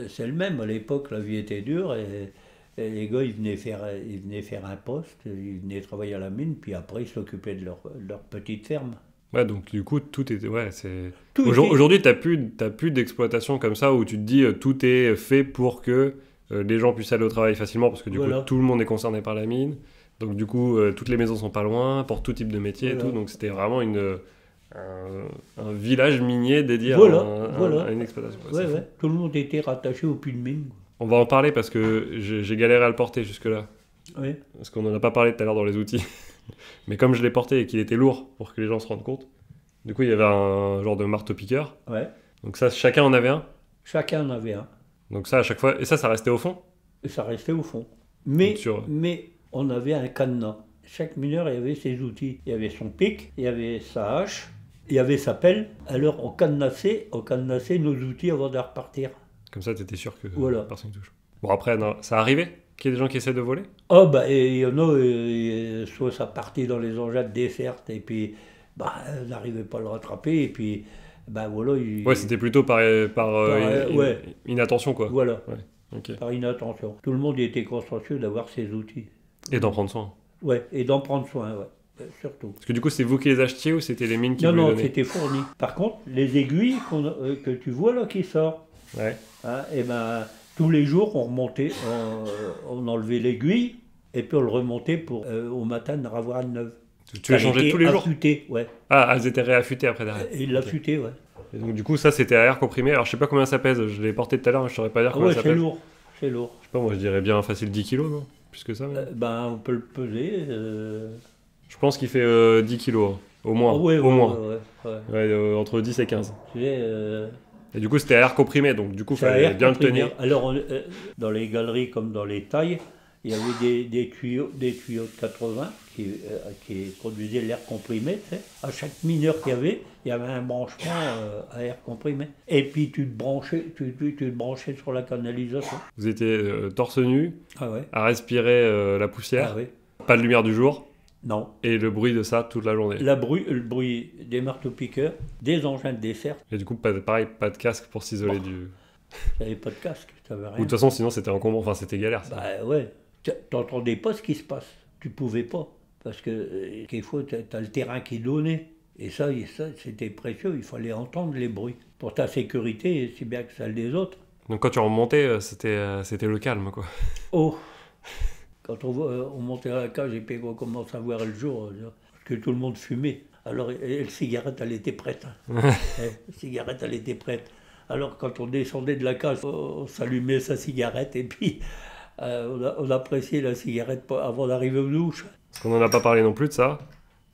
C'est le même. À l'époque, la vie était dure et les gars, ils venaient faire un poste, ils venaient travailler à la mine, puis après, ils s'occupaient de leur petite ferme. Ouais, donc du coup, tout était. Ouais, c'est. Tout était- Aujourd'hui, t'as plus d'exploitation comme ça où tu te dis tout est fait pour que les gens puissent aller au travail facilement parce que du Voilà. coup, tout le monde est concerné par la mine. Donc du coup, toutes les maisons sont pas loin pour tout type de métier et Voilà. tout. Donc c'était vraiment un village minier dédié Voilà, à voilà. à une exploitation. Ouais, Ouais, c'est fou. ouais. Tout le monde était rattaché au puits de mine. On va en parler parce que j'ai galéré à le porter jusque-là. Ouais. Parce qu'on en a pas parlé tout à l'heure dans les outils. Mais comme je l'ai porté et qu'il était lourd pour que les gens se rendent compte, du coup, il y avait un genre de marteau-piqueur. Ouais. Donc ça, chacun en avait un. Chacun en avait un. Donc ça, à chaque fois... Et ça restait au fond. Et ça restait au fond. Mais, Donc sur- mais on avait un cadenas. Chaque mineur il avait ses outils. Il y avait son pic, il y avait sa hache, il y avait sa pelle. Alors on cadenassait nos outils avant de repartir. Comme ça, t'étais sûr que Voilà. personne ne touche. Bon, après, non, ça arrivait qu'il y ait des gens qui essaient de voler. Ah bah et il y en a, soit ça partait dans les engins de dessert et puis bah, on n'arrivait pas à le rattraper et puis Ben voilà, Ouais, c'était plutôt ouais. inattention, quoi. Voilà, Ouais, ok. par inattention. Tout le monde était consciencieux d'avoir ces outils. Et d'en prendre soin. Ouais, et d'en prendre soin, ouais. Surtout. Parce que du coup, c'est vous qui les achetiez ou c'était les mines qui Non, vous les non, donnaient? c'était fourni. Par contre, les aiguilles que tu vois là qui sortent, Ouais. hein, et ben, tous les jours, on remontait, on enlevait l'aiguille, et puis on le remontait pour au matin de avoir une neuve. Tu les changeais tous les jours? Affûtée, ouais. Ah, elles étaient réaffûtées après derrière. Et il l'affûtait, ouais. Et donc, du coup, ça, c'était à air comprimé. Alors, je sais pas combien ça pèse. Je l'ai porté tout à l'heure, mais je saurais pas dire Ah combien ouais, ça c'est pèse. lourd, c'est lourd. Je sais pas, moi, je dirais bien facile 10 kilos, non? Plus que ça, même. Ben, on peut le peser. Je pense qu'il fait 10 kilos, hein. Au moins. Ah ouais, au moins. ouais. Ouais, entre 10 et 15. Tu sais, Et du coup, c'était à air comprimé, donc du coup, il c'est à fallait air bien le comprimé. tenir. Alors, dans les galeries comme dans les tailles, il y avait des tuyaux de 80 qui conduisaient l'air comprimé. Tu sais. À chaque mineur qu'il y avait un branchement à air comprimé. Et puis tu te branchais sur la canalisation. Vous étiez torse nu, Ah ouais. à respirer la poussière, Ah ouais. pas de lumière du jour, Non. et le bruit de ça toute la journée. Le bruit des marteaux-piqueurs, des engins de dessert. Et du coup, pareil, pas de casque pour s'isoler du... Tu n'avais pas de casque, tu n'avais Ou de rien. toute façon, sinon, c'était encombrant. Enfin, c'était galère, ça. Bah ouais. Tu n'entendais pas ce qui se passe. Tu pouvais pas. Parce que quelquefois, tu as le terrain qui donnait. Et ça, c'était précieux. Il fallait entendre les bruits. Pour ta sécurité, si bien que celle des autres. Donc quand tu remontais, c'était le calme, quoi. Oh! Quand on montait à la cage et puis on commence à voir le jour, parce que tout le monde fumait. Alors, et la cigarette, elle était prête. Hein. La cigarette, elle était prête. Alors, quand on descendait de la cage, on s'allumait sa cigarette et puis on appréciait la cigarette avant d'arriver aux douches. Parce qu'on n'en a pas parlé non plus de ça.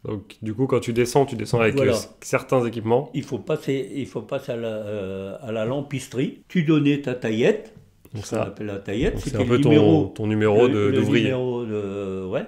Donc du coup, quand tu descends avec Voilà. certains équipements. Il faut passer à la lampisterie. Tu donnais ta taillette. Donc Ce qu'on ça, appelle la taillette. donc c'est C'était un peu le numéro, ton numéro le d'ouvrier. numéro ouais.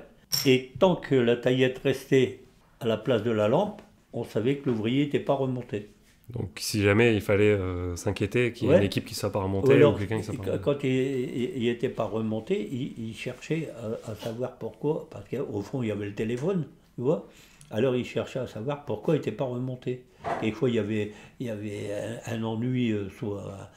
Et tant que la taillette restait à la place de la lampe, on savait que l'ouvrier n'était pas remonté. Donc si jamais il fallait s'inquiéter qu'il y ait Ouais. une équipe qui ne soit pas Ou remontée alors, ou quelqu'un qui ne soit pas remonté. quand il n'était pas remonté, il cherchait à savoir pourquoi, parce qu'au fond, il y avait le téléphone, tu vois. Alors, il cherchait à savoir pourquoi il n'était pas remonté. Quelquefois, il y avait un ennui, soit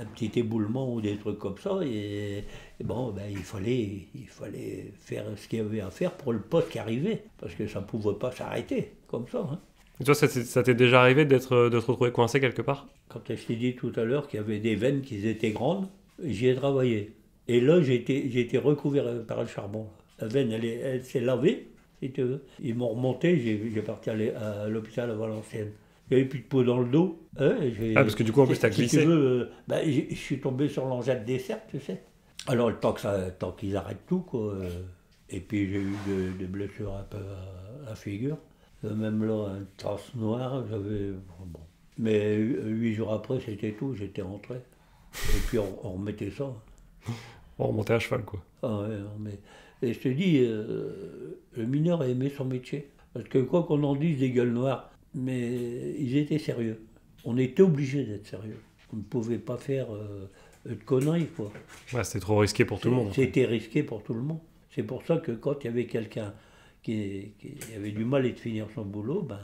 un petit éboulement ou des trucs comme ça, et bon, ben, il fallait faire ce qu'il y avait à faire pour le poste qui arrivait, parce que ça ne pouvait pas s'arrêter comme ça. Hein. Et toi, ça t'est déjà arrivé de te retrouver coincé quelque part? Quand je t'ai dit tout à l'heure qu'il y avait des veines qui étaient grandes, j'y ai travaillé. Et là, j'ai été recouvert par le charbon. La veine, elle s'est lavée, si tu veux. Ils m'ont remonté, j'ai parti à l'hôpital à Valenciennes. Il n'y avait plus de peau dans le dos. Parce que du coup, en plus, t'as glissé. Si tu veux, je suis tombé sur l'engin de dessert, tu sais. Alors, le tant qu'ils arrêtent tout, quoi. Et puis, j'ai eu des blessures un peu à la figure. Même là, une trace noire, j'avais... Bon. Mais 8 jours après, c'était tout, j'étais rentré. Et puis on remettait ça. On remontait à cheval, quoi. Ah ouais, et je te dis, le mineur a aimé son métier. Parce que quoi qu'on en dise des gueules noires, mais ils étaient sérieux. On était obligé d'être sérieux. On ne pouvait pas faire de conneries, quoi. Ouais, c'était trop risqué pour tout le monde. C'était risqué pour tout le monde. C'est pour ça que quand il y avait quelqu'un qui avait du mal à finir son boulot, ben,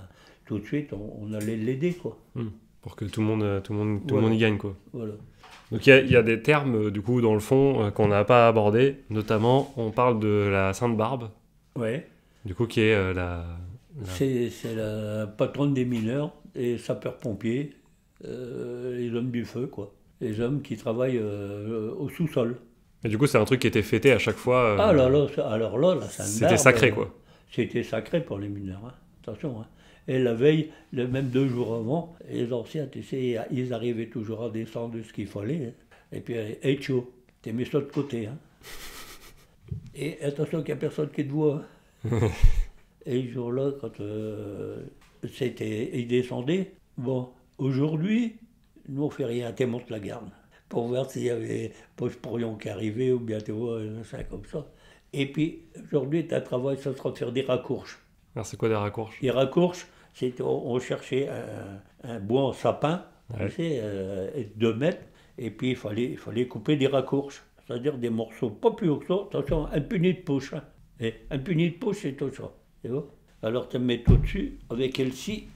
tout de suite, on allait l'aider, quoi. Pour que tout le monde y gagne, quoi. Voilà. Donc il y a des termes, du coup, dans le fond, qu'on n'a pas abordés. Notamment, on parle de la Sainte Barbe, Ouais. du coup, qui est C'est la patronne des mineurs, et sapeurs-pompiers, les hommes du feu, quoi. Les hommes qui travaillent au sous-sol. Et du coup, c'est un truc qui était fêté à chaque fois. Ah là là, alors là, la Sainte C'était Barbe, sacré, quoi. C'était sacré pour les mineurs, hein. Attention. Hein. Et la veille, même 2 jours avant, les anciens, tu sais, ils arrivaient toujours à descendre de ce qu'il fallait. Hein. Et puis, hey, chaud, t'es mis ça de côté. Hein. Et attention qu'il n'y a personne qui te voit. Hein. Et ce jour-là, quand ils descendaient, bon, aujourd'hui, nous on fait rien, tu montes la garde. Pour voir s'il y avait Poche-Pourrion qui arrivait ou bien tu vois, ça comme ça. Et puis, aujourd'hui, tu as travail, ça sera de faire des raccourches. Alors, c'est quoi des raccourches? Les raccourches, c'est on cherchait un bois en sapin, Ouais. tu sais, 2 mètres, et puis il fallait couper des raccourches, c'est-à-dire des morceaux pas plus haut que ça, attention, un puni de poche. Hein. Et un puni de poche, c'est tout ça. Tu vois. Alors tu mets tout dessus avec elle-ci,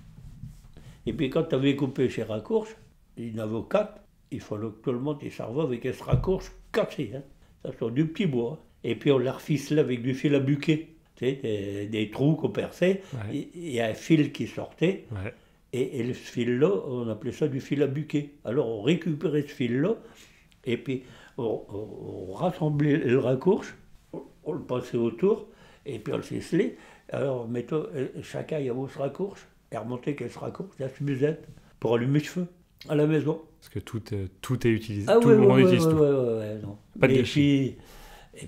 Et puis quand tu avais coupé chez Raccourche, il y en avait 4, il fallait que tout le monde y serve avec ce raccourche cassé, hein. Ça sur du petit bois. Et puis on l'a reficelé avec du fil à buquet. Tu sais, des trous qu'on perçait, Ouais. il y a un fil qui sortait, Ouais. et ce fil-là, on appelait ça du fil à buquet. Alors on récupérait ce fil-là, et puis on rassemblait le raccourche, on le passait autour, et puis on le ficelait. Alors mettons, chacun y avait ce raccourche, et remontait qu'elle se raccourche, la musette, pour allumer le feu à la maison. Parce que tout est utilisé. Ah Tout ouais, le monde ouais, utilise tout. ouais, non. Pas de Et gâchis.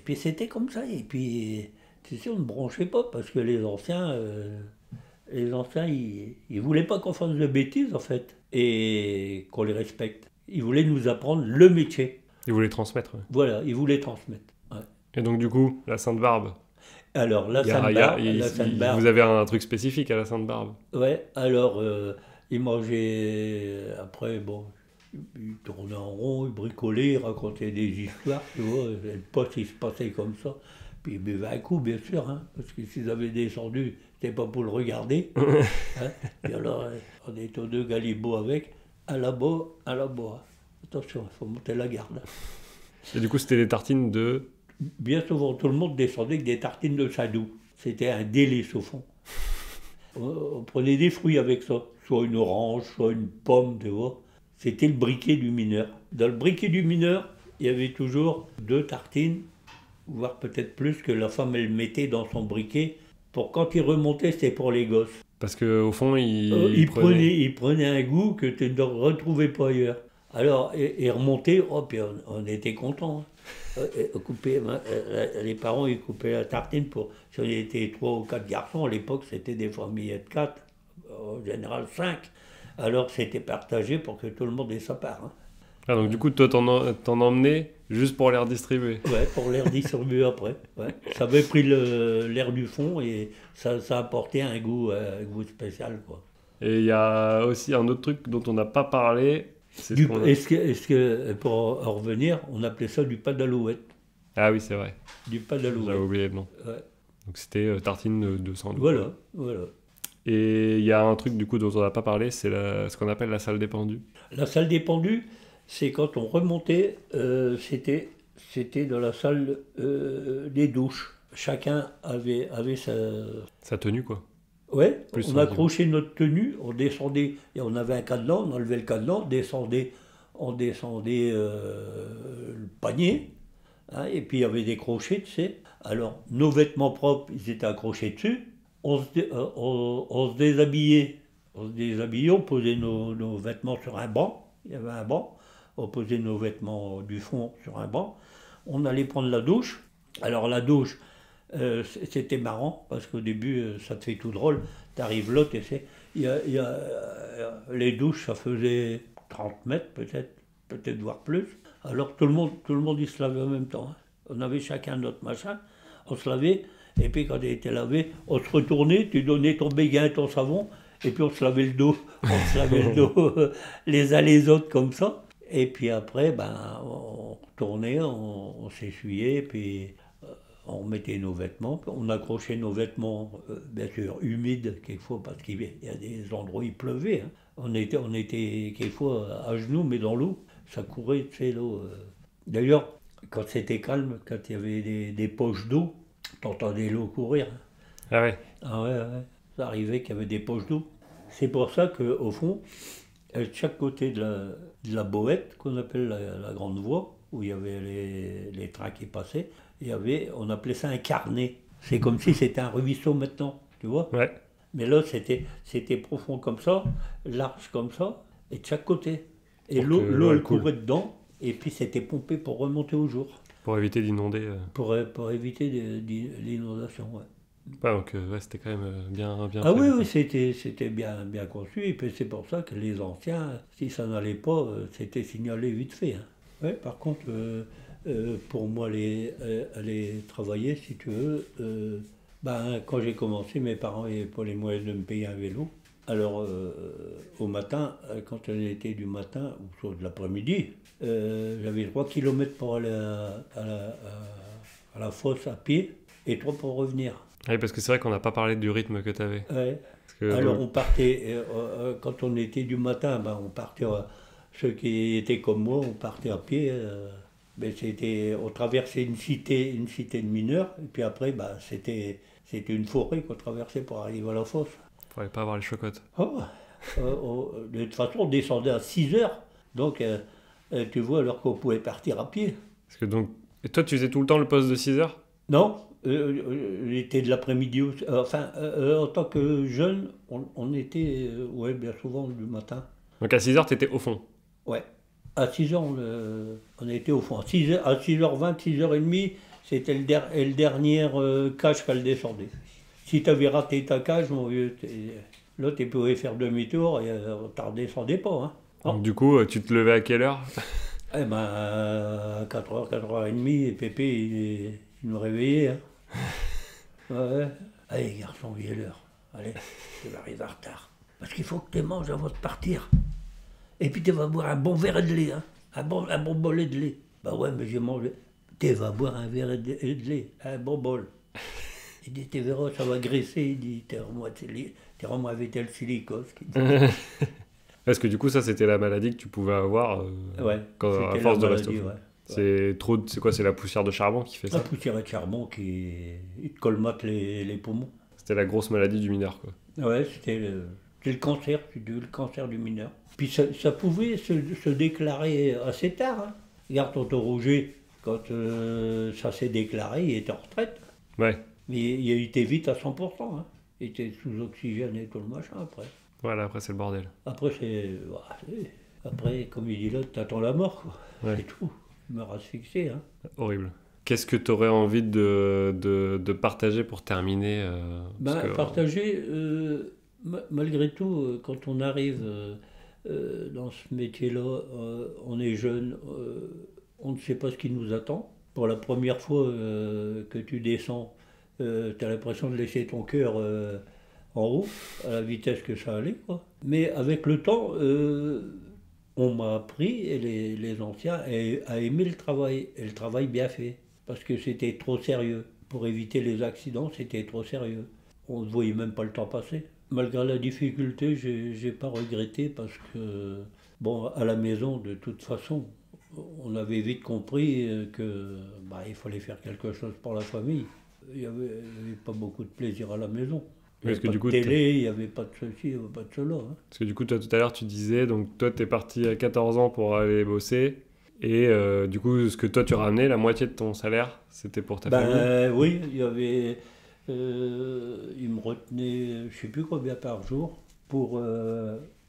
puis c'était comme ça. Et puis, tu sais, on ne branchait pas parce que les anciens, ils voulaient pas qu'on fasse de bêtises, en fait, et qu'on les respecte. Ils voulaient nous apprendre le métier. Et vous les transmettre. Ouais. Voilà, ils voulaient transmettre. Ouais. Et donc, du coup, la Sainte-Barbe. Alors, la Il y a- il y a- Sainte-Barbe, il- la il- Sainte-Barbe, vous avez un truc spécifique à la Sainte-Barbe. ouais, alors, ils mangeaient, après, bon, ils tournaient en rond, ils bricolaient, ils racontaient des histoires, tu vois, le poste, il se passait comme ça. Puis ils buvaient un coup, bien sûr, hein, parce que s'ils avaient descendu, c'était pas pour le regarder. Hein. Puis alors, on était aux deux galibots avec, à la bois. Attention, il faut monter la garde. Et du coup, c'était des tartines de. Bien souvent, tout le monde descendait avec des tartines de sadou. C'était un délice au fond. On prenait des fruits avec ça, soit une orange, soit une pomme, tu vois. C'était le briquet du mineur. Dans le briquet du mineur, il y avait toujours 2 tartines, voire peut-être plus, que la femme, elle mettait dans son briquet. Pour quand il remontait, c'était pour les gosses. Parce qu'au fond, Il prenait un goût que tu ne retrouvais pas ailleurs. Alors, il remontait, oh, puis on était contents. Les parents, ils coupaient la tartine pour. Si on était 3 ou 4 garçons, à l'époque, c'était des familles de 4, en général 5. Alors, c'était partagé pour que tout le monde ait sa part. Hein. Ah, donc du coup, toi, t'en emmenais juste pour les redistribuer. Ouais, pour les redistribuer après. Ouais. Ça avait pris l'air du fond et ça apportait un goût spécial, quoi. Et il y a aussi un autre truc dont on n'a pas parlé. C'est ce qu'on a- Est-ce que, pour en revenir, on appelait ça du pas d'alouette. Ah oui, c'est vrai. Du pas J'avais d'alouette. oublié le nom. Ouais. Donc c'était tartine de sandwich. Voilà. Et il y a un truc du coup dont on n'a pas parlé, c'est ce qu'on appelle la salle des pendus. La salle des pendus, c'est quand on remontait, c'était dans la salle des douches. Chacun avait sa... Sa tenue, quoi. Ouais, Plus on tranquille. accrochait notre tenue, on descendait, et on avait un cadenas, on enlevait le cadenas, on descendait le panier, hein, et puis il y avait des crochets, tu sais. Alors, nos vêtements propres, ils étaient accrochés dessus, on se déshabillait, on posait nos vêtements sur un banc, il y avait un banc, on posait nos vêtements du fond sur un banc, on allait prendre la douche. Alors la douche, c'était marrant, parce qu'au début, ça te fait tout drôle, t'arrives là, tu sais, les douches, ça faisait 30 mètres peut-être voire plus. Alors tout le monde il se lavait en même temps. Hein. On avait chacun notre machin, on se lavait, et puis quand il était lavé, on se retournait, tu donnais ton béguin, ton savon, et puis on se lavait le dos. On se lavait le dos les uns les autres comme ça. Et puis après, ben, on retournait, on s'essuyait, puis on remettait nos vêtements, on accrochait nos vêtements, bien sûr, humides quelquefois, parce qu'il y a des endroits où il pleuvait. Hein. On était quelquefois à genoux, mais dans l'eau, ça courait, tu sais, l'eau. D'ailleurs, quand c'était calme, quand il y avait des poches d'eau, t'entendais l'eau courir. Hein. Ah ouais. Ah ouais, ça arrivait qu'il y avait des poches d'eau. C'est pour ça qu'au fond, de chaque côté de la boëte, qu'on appelle la grande voie, où il y avait les trains qui passaient, on appelait ça un carnet. C'est comme si c'était un ruisseau maintenant, tu vois. Ouais. Mais là, c'était profond comme ça, large comme ça, et de chaque côté. Et Pour que l'eau, l'eau, elle elle coule. courait dedans, et puis c'était pompé pour remonter au jour, Pour éviter d'inonder. pour éviter l'inondation. Ouais. Ouais, donc ouais, c'était quand même bien Ah oui, prévu. oui, c'était bien conçu, et puis c'est pour ça que les anciens, si ça n'allait pas, c'était signalé vite fait. Hein. Ouais, par contre, pour moi, aller travailler, si tu veux, ben, quand j'ai commencé, mes parents n'avaient pas les moyens de me payer un vélo. Alors, au matin, quand on était du matin, ou soit de l'après-midi, j'avais 3 kilomètres pour aller à la fosse à pied, et 3 pour revenir. Oui, parce que c'est vrai qu'on n'a pas parlé du rythme que tu avais. Ouais. Parce que, Alors on partait, quand on était du matin, ben, on partait, ceux qui étaient comme moi, on partait à pied. Ben, on traversait une cité de mineurs, et puis après, ben, c'était une forêt qu'on traversait pour arriver à la fosse. fallait pas avoir les chocottes. Oh, de toute façon, on descendait à 6 heures, donc tu vois, alors qu'on pouvait partir à pied. Parce que donc... Et toi, tu faisais tout le temps le poste de 6 heures? Non, l'été de l'après-midi, enfin, en tant que jeune, on était, ouais, bien souvent du matin. Donc à 6 heures, tu étais au fond. Ouais. À 6 heures, on était au fond. À 6h20, 6h30, c'était le dernier cage qu'elle descendait. Si tu avais raté ta cage, mon vieux, là, tu pouvais faire demi-tour et tu ne redescendais pas. Hein. Donc Oh. du coup, tu te levais à quelle heure? Eh ben, à 4h, 4h30, et Pépé, il nous réveillait. Hein. Ouais. Allez, garçon, il est l'heure. Allez, tu vas arriver en retard. Parce qu'il faut que tu manges avant de partir. Et puis tu vas boire un bon verre de lait, hein. Un bon bolet de lait. Bah ouais, mais j'ai mangé. Tu vas boire un verre de lait, un bon bol. Il dit, tu verras, ça va graisser. Il dit, t'es vraiment avec le silicose. Parce que du coup, ça, c'était la maladie que tu pouvais avoir Ouais, à c'était force de la rester au maladie, fond. ouais. C'est quoi? C'est la poussière de charbon qui fait La ça? poussière de charbon qui il te colmate les poumons. C'était la grosse maladie du mineur, quoi. Ouais, c'était le cancer, le cancer du mineur. Puis ça pouvait se déclarer assez tard. Hein. Regarde tonton Roger, quand ça s'est déclaré, il était en retraite. Ouais. Mais il était vite à 100%. Hein. Il était sous oxygène et tout le machin après. Voilà, après, c'est le bordel. Après, après, comme il dit l'autre, t'attends la mort, quoi. Ouais. C'est tout. Meurs asphyxié. Hein. Horrible. Qu'est-ce que tu aurais envie de partager pour terminer parce que, Partager, malgré tout, quand on arrive dans ce métier-là, on est jeune, on ne sait pas ce qui nous attend. Pour la première fois que tu descends, tu as l'impression de laisser ton cœur en roue, à la vitesse que ça allait, quoi. Mais avec le temps, on m'a appris, et les anciens, à aimer le travail, et le travail bien fait. Parce que c'était trop sérieux. Pour éviter les accidents, c'était trop sérieux. On ne voyait même pas le temps passer. Malgré la difficulté, j'ai pas regretté parce que, bon, à la maison, de toute façon, on avait vite compris que il fallait faire quelque chose pour la famille. Il n'y avait pas beaucoup de plaisir à la maison. Il n'y avait pas de télé, il n'y avait pas de ceci, il n'y avait pas de cela. Hein. Parce que du coup, toi, tout à l'heure, tu disais, donc toi, tu es parti à 14 ans pour aller bosser. Et du coup, ce que toi, tu ramenais, la moitié de ton salaire, c'était pour ta famille? Oui, il y avait... il me retenait, je ne sais plus combien par jour, pour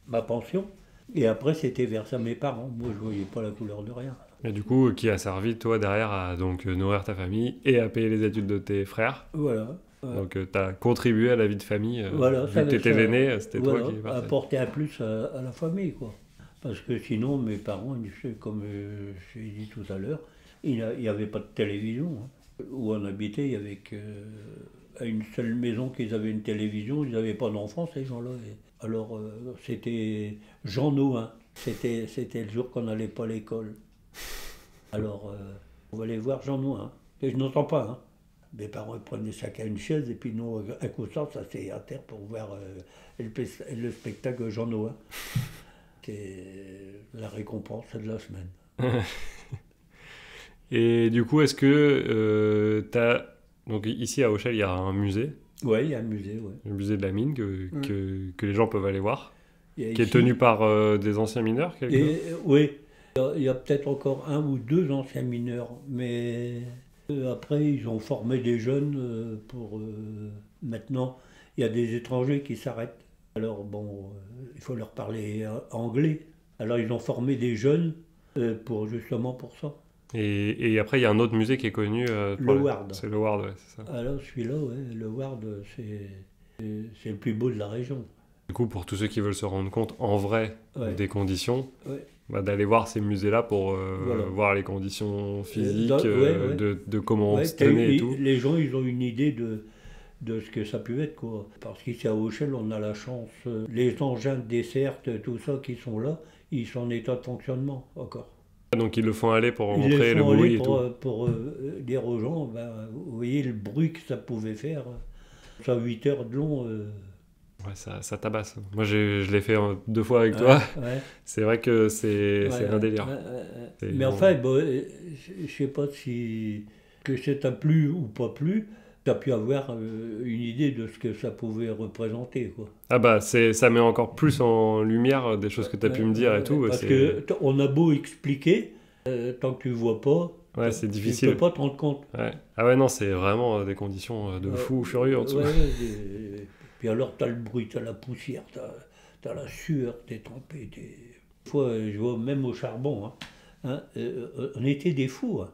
ma pension. Et après, c'était versé à mes parents. Moi, je ne voyais pas la couleur de rien. Et du coup, qui a servi, toi, derrière, à donc, nourrir ta famille et à payer les études de tes frères? Voilà. Donc, tu as contribué à la vie de famille. Voilà, vu que tu étais l'aîné, c'était voilà, toi qui partais. Apporter un plus à la famille, quoi. Parce que sinon, mes parents, comme je l'ai dit tout à l'heure, il n'y avait pas de télévision. Hein. Où on habitait, il y avait à une seule maison qu'ils avaient une télévision, ils n'avaient pas d'enfants, ces gens-là. Alors, c'était Jean Nouin. C'était le jour qu'on n'allait pas à l'école. Alors, on va aller voir Jean Nouin. Et je n'entends pas. Hein. Mes parents ils prenaient chacun une chaise, et puis nous, un coup de sang, ça s'est à terre pour voir le spectacle de Jean Nouin. C'est la récompense de la semaine. Et du coup, est-ce que tu as... Donc ici à Auchel, il y a un musée. Oui, il y a un musée, oui. Le musée de la mine que les gens peuvent aller voir. Qui Ici, est tenu par des anciens mineurs, oui, il y a peut-être encore un ou deux anciens mineurs, mais après ils ont formé des jeunes pour... maintenant, il y a des étrangers qui s'arrêtent. Alors bon, il faut leur parler anglais. Alors ils ont formé des jeunes justement pour ça. Et après, il y a un autre musée qui est connu. Le Ward. C'est le Ward, ouais, c'est ça. Alors celui-là, ouais, le Ward, c'est le plus beau de la région. Du coup, pour tous ceux qui veulent se rendre compte en vrai des conditions, ouais. D'aller voir ces musées-là pour voir les conditions physiques, de comment on se tenait et tout. Les gens, ils ont une idée de ce que ça peut être, quoi. Parce qu'ici à Auchel, on a la chance, les engins de desserte, tout ça qui sont là, ils sont en état de fonctionnement encore. Donc ils le font aller pour montrer le bruit et tout. Pour dire aux gens, vous voyez le bruit que ça pouvait faire Ça, 8 heures de long. Ouais, ça tabasse. Moi, je l'ai fait 2 fois avec toi. Ouais. C'est vrai que c'est un délire. Mais enfin, bon, je sais pas si que ça t'a plu ou pas plu. Tu as pu avoir une idée de ce que ça pouvait représenter, quoi. Ah bah, ça met encore plus en lumière des choses que tu as pu me dire et tout. Parce qu'on a beau expliquer, tant que tu vois pas, ouais, c'est difficile. Tu peux pas te rendre compte. Ouais. Ah ouais, non, c'est vraiment des conditions de fou furieux en dessous. Puis alors, tu as le bruit, tu as la poussière, tu as la sueur, tu es trempé. Des fois, je vois même au charbon, on était des fous. Hein.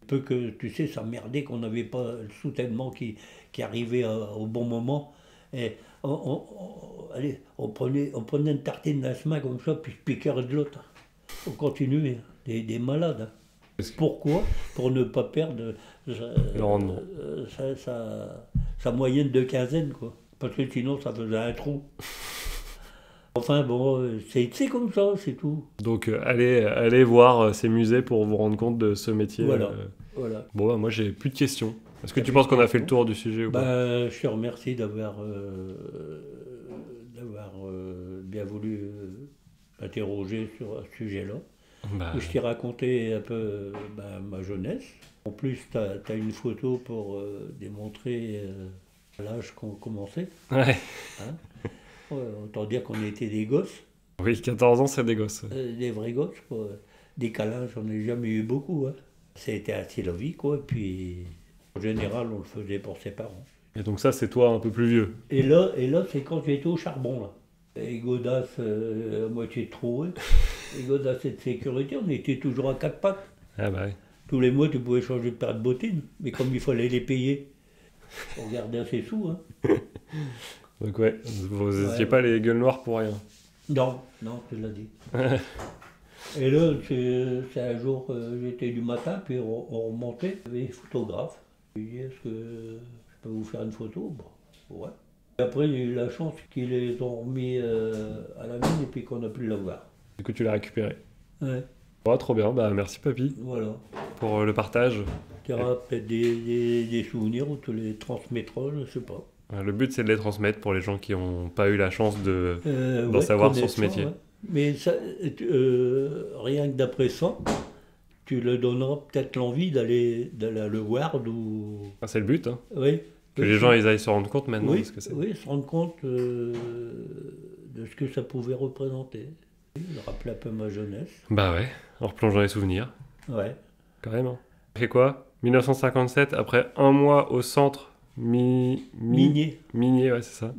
Peu que, tu sais, ça merdait qu'on n'avait pas le soutènement qui arrivait au bon moment. Et on prenait une tartine d'un main comme ça, puis je piquais de l'autre. On continuait, des malades. Hein. Pourquoi? Pour ne pas perdre le rendement. Sa moyenne de quinzaine, quoi. Parce que sinon, ça faisait un trou. Enfin bon, c'est comme ça, c'est tout. Donc allez voir ces musées pour vous rendre compte de ce métier. Voilà. Bon, bah, moi, j'ai plus de questions. Est-ce que tu penses qu'on a fait le tour du sujet ou pas? Je te remercie d'avoir bien voulu interroger sur ce sujet-là. Je t'ai raconté un peu ma jeunesse. En plus, tu as une photo pour démontrer l'âge qu'on commençait. Ouais. Hein, autant dire qu'on était des gosses. Oui, 14 ans, c'est des gosses. Des vrais gosses, quoi. Des câlins, j'en ai jamais eu beaucoup. Hein. C'était assez la vie, quoi. Puis, en général, on le faisait pour ses parents. Et donc ça, c'est toi un peu plus vieux. Et là c'est quand j'étais au charbon, là. Et godasses à moitié trouées. Et godasses de sécurité, on était toujours à 4 pattes. Ah bah oui. Tous les mois, tu pouvais changer de paire de bottines. Mais comme il fallait les payer, on gardait assez sous. Hein. Donc ouais, vous n'étiez pas les gueules noires pour rien. Non, tu l'as dit. Et là, c'est un jour, j'étais du matin, puis on remontait, il y avait des photographes. Je lui ai dit, est-ce que je peux vous faire une photo? Bon, ouais. Et après, j'ai eu la chance qu'ils les ont remis à la mine et puis qu'on a pu l'avoir. Du coup, tu l'as récupéré. Ouais. Oh, trop bien, bah merci papy. Voilà. Pour le partage. Tu auras peut-être des souvenirs ou tu les transmettras, je ne sais pas. Le but, c'est de les transmettre pour les gens qui n'ont pas eu la chance d'en savoir sur ce métier. Ouais. Mais ça, rien que d'après ça, tu leur donneras peut-être l'envie d'aller le voir. Ah, c'est le but, hein. Oui. Que les gens ils aillent se rendre compte maintenant de ce que c'est. Oui, se rendre compte de ce que ça pouvait représenter. Je rappelais un peu ma jeunesse. Bah ouais, en replongeant les souvenirs. Ouais. Carrément. Fait quoi 1957, après un mois au centre minier, ouais, c'est ça.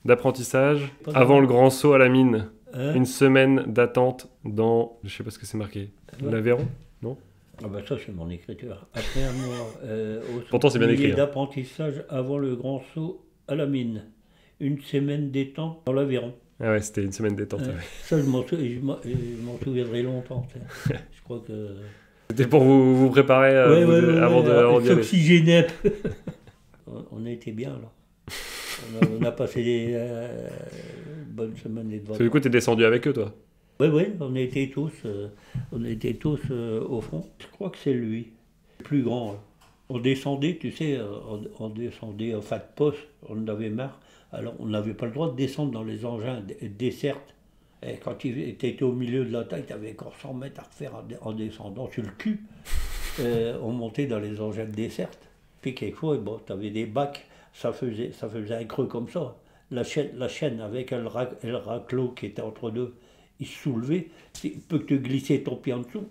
D'apprentissage, avant le grand saut à la mine. Une semaine d'attente dans, je sais pas ce que c'est marqué, l'Aveyron, non? Ah bah ça c'est mon écriture. Après un mois pourtant c'est bien écrit. D'apprentissage avant le grand saut à la mine. Une semaine détente dans l'Aveyron. Ah ouais, c'était une semaine détente. Ouais. Ça je m'en souviendrai longtemps. Je crois que... C'était pour vous préparer avant d'y aller. S'oxygéner. On a été bien là. On a passé des bonnes semaines de vacances. Du coup, t'es descendu avec eux, toi? Oui, on était tous au fond. Je crois que c'est lui, le plus grand. On descendait, tu sais, on descendait en fin de poste, on en avait marre. Alors, on n'avait pas le droit de descendre dans les engins dessertes. Et quand tu étais au milieu de la taille, tu avais encore 100 mètres à refaire en descendant sur le cul. On montait dans les engins dessertes. Puis quelquefois, tu avais des bacs, ça faisait un creux comme ça. La chaîne avec le raclot qui était entre deux, il se soulevait, il peut te glisser ton pied en dessous,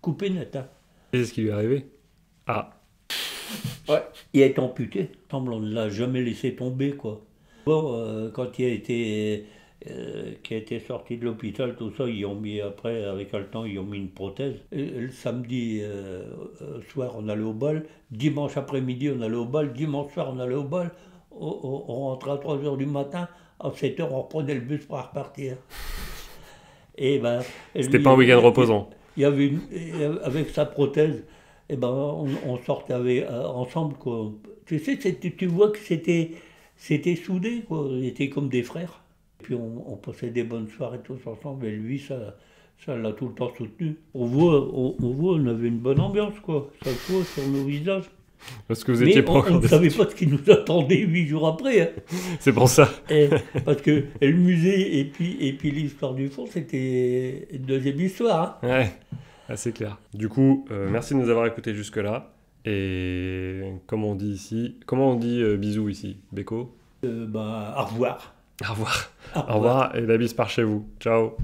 coupé net. Hein. C'est ce qui lui est arrivé? Ah. Ouais, il a été amputé. On ne l'a jamais laissé tomber, quoi. Bon, quand il a été sorti de l'hôpital, tout ça, ils ont mis après, avec le temps, ils ont mis une prothèse. Et le samedi soir, on allait au bal. Dimanche après-midi, on allait au bal. Dimanche soir, on allait au bal. On rentrait à 3h du matin. À 7h, on reprenait le bus pour repartir. Et c'était pas un week-end reposant. Il y avait avec sa prothèse, on sortait ensemble, quoi. Tu sais, tu vois que c'était soudé, quoi. On était comme des frères. Puis on passait des bonnes soirées tous ensemble. Et lui, ça l'a tout le temps soutenu. On voit, on avait une bonne ambiance, quoi. Ça se voit sur nos visages. Parce que vous étiez pas on ne savait pas ce qui nous attendait 8 jours après. Hein. C'est pour ça. Parce que le musée et puis l'histoire du fond, c'était une deuxième histoire. Hein. Ouais, c'est clair. Du coup, merci de nous avoir écoutés jusque-là. Et comme on dit ici, comment on dit bisous ici, Beko? Au revoir. Au revoir. Au revoir et la bise par chez vous. Ciao.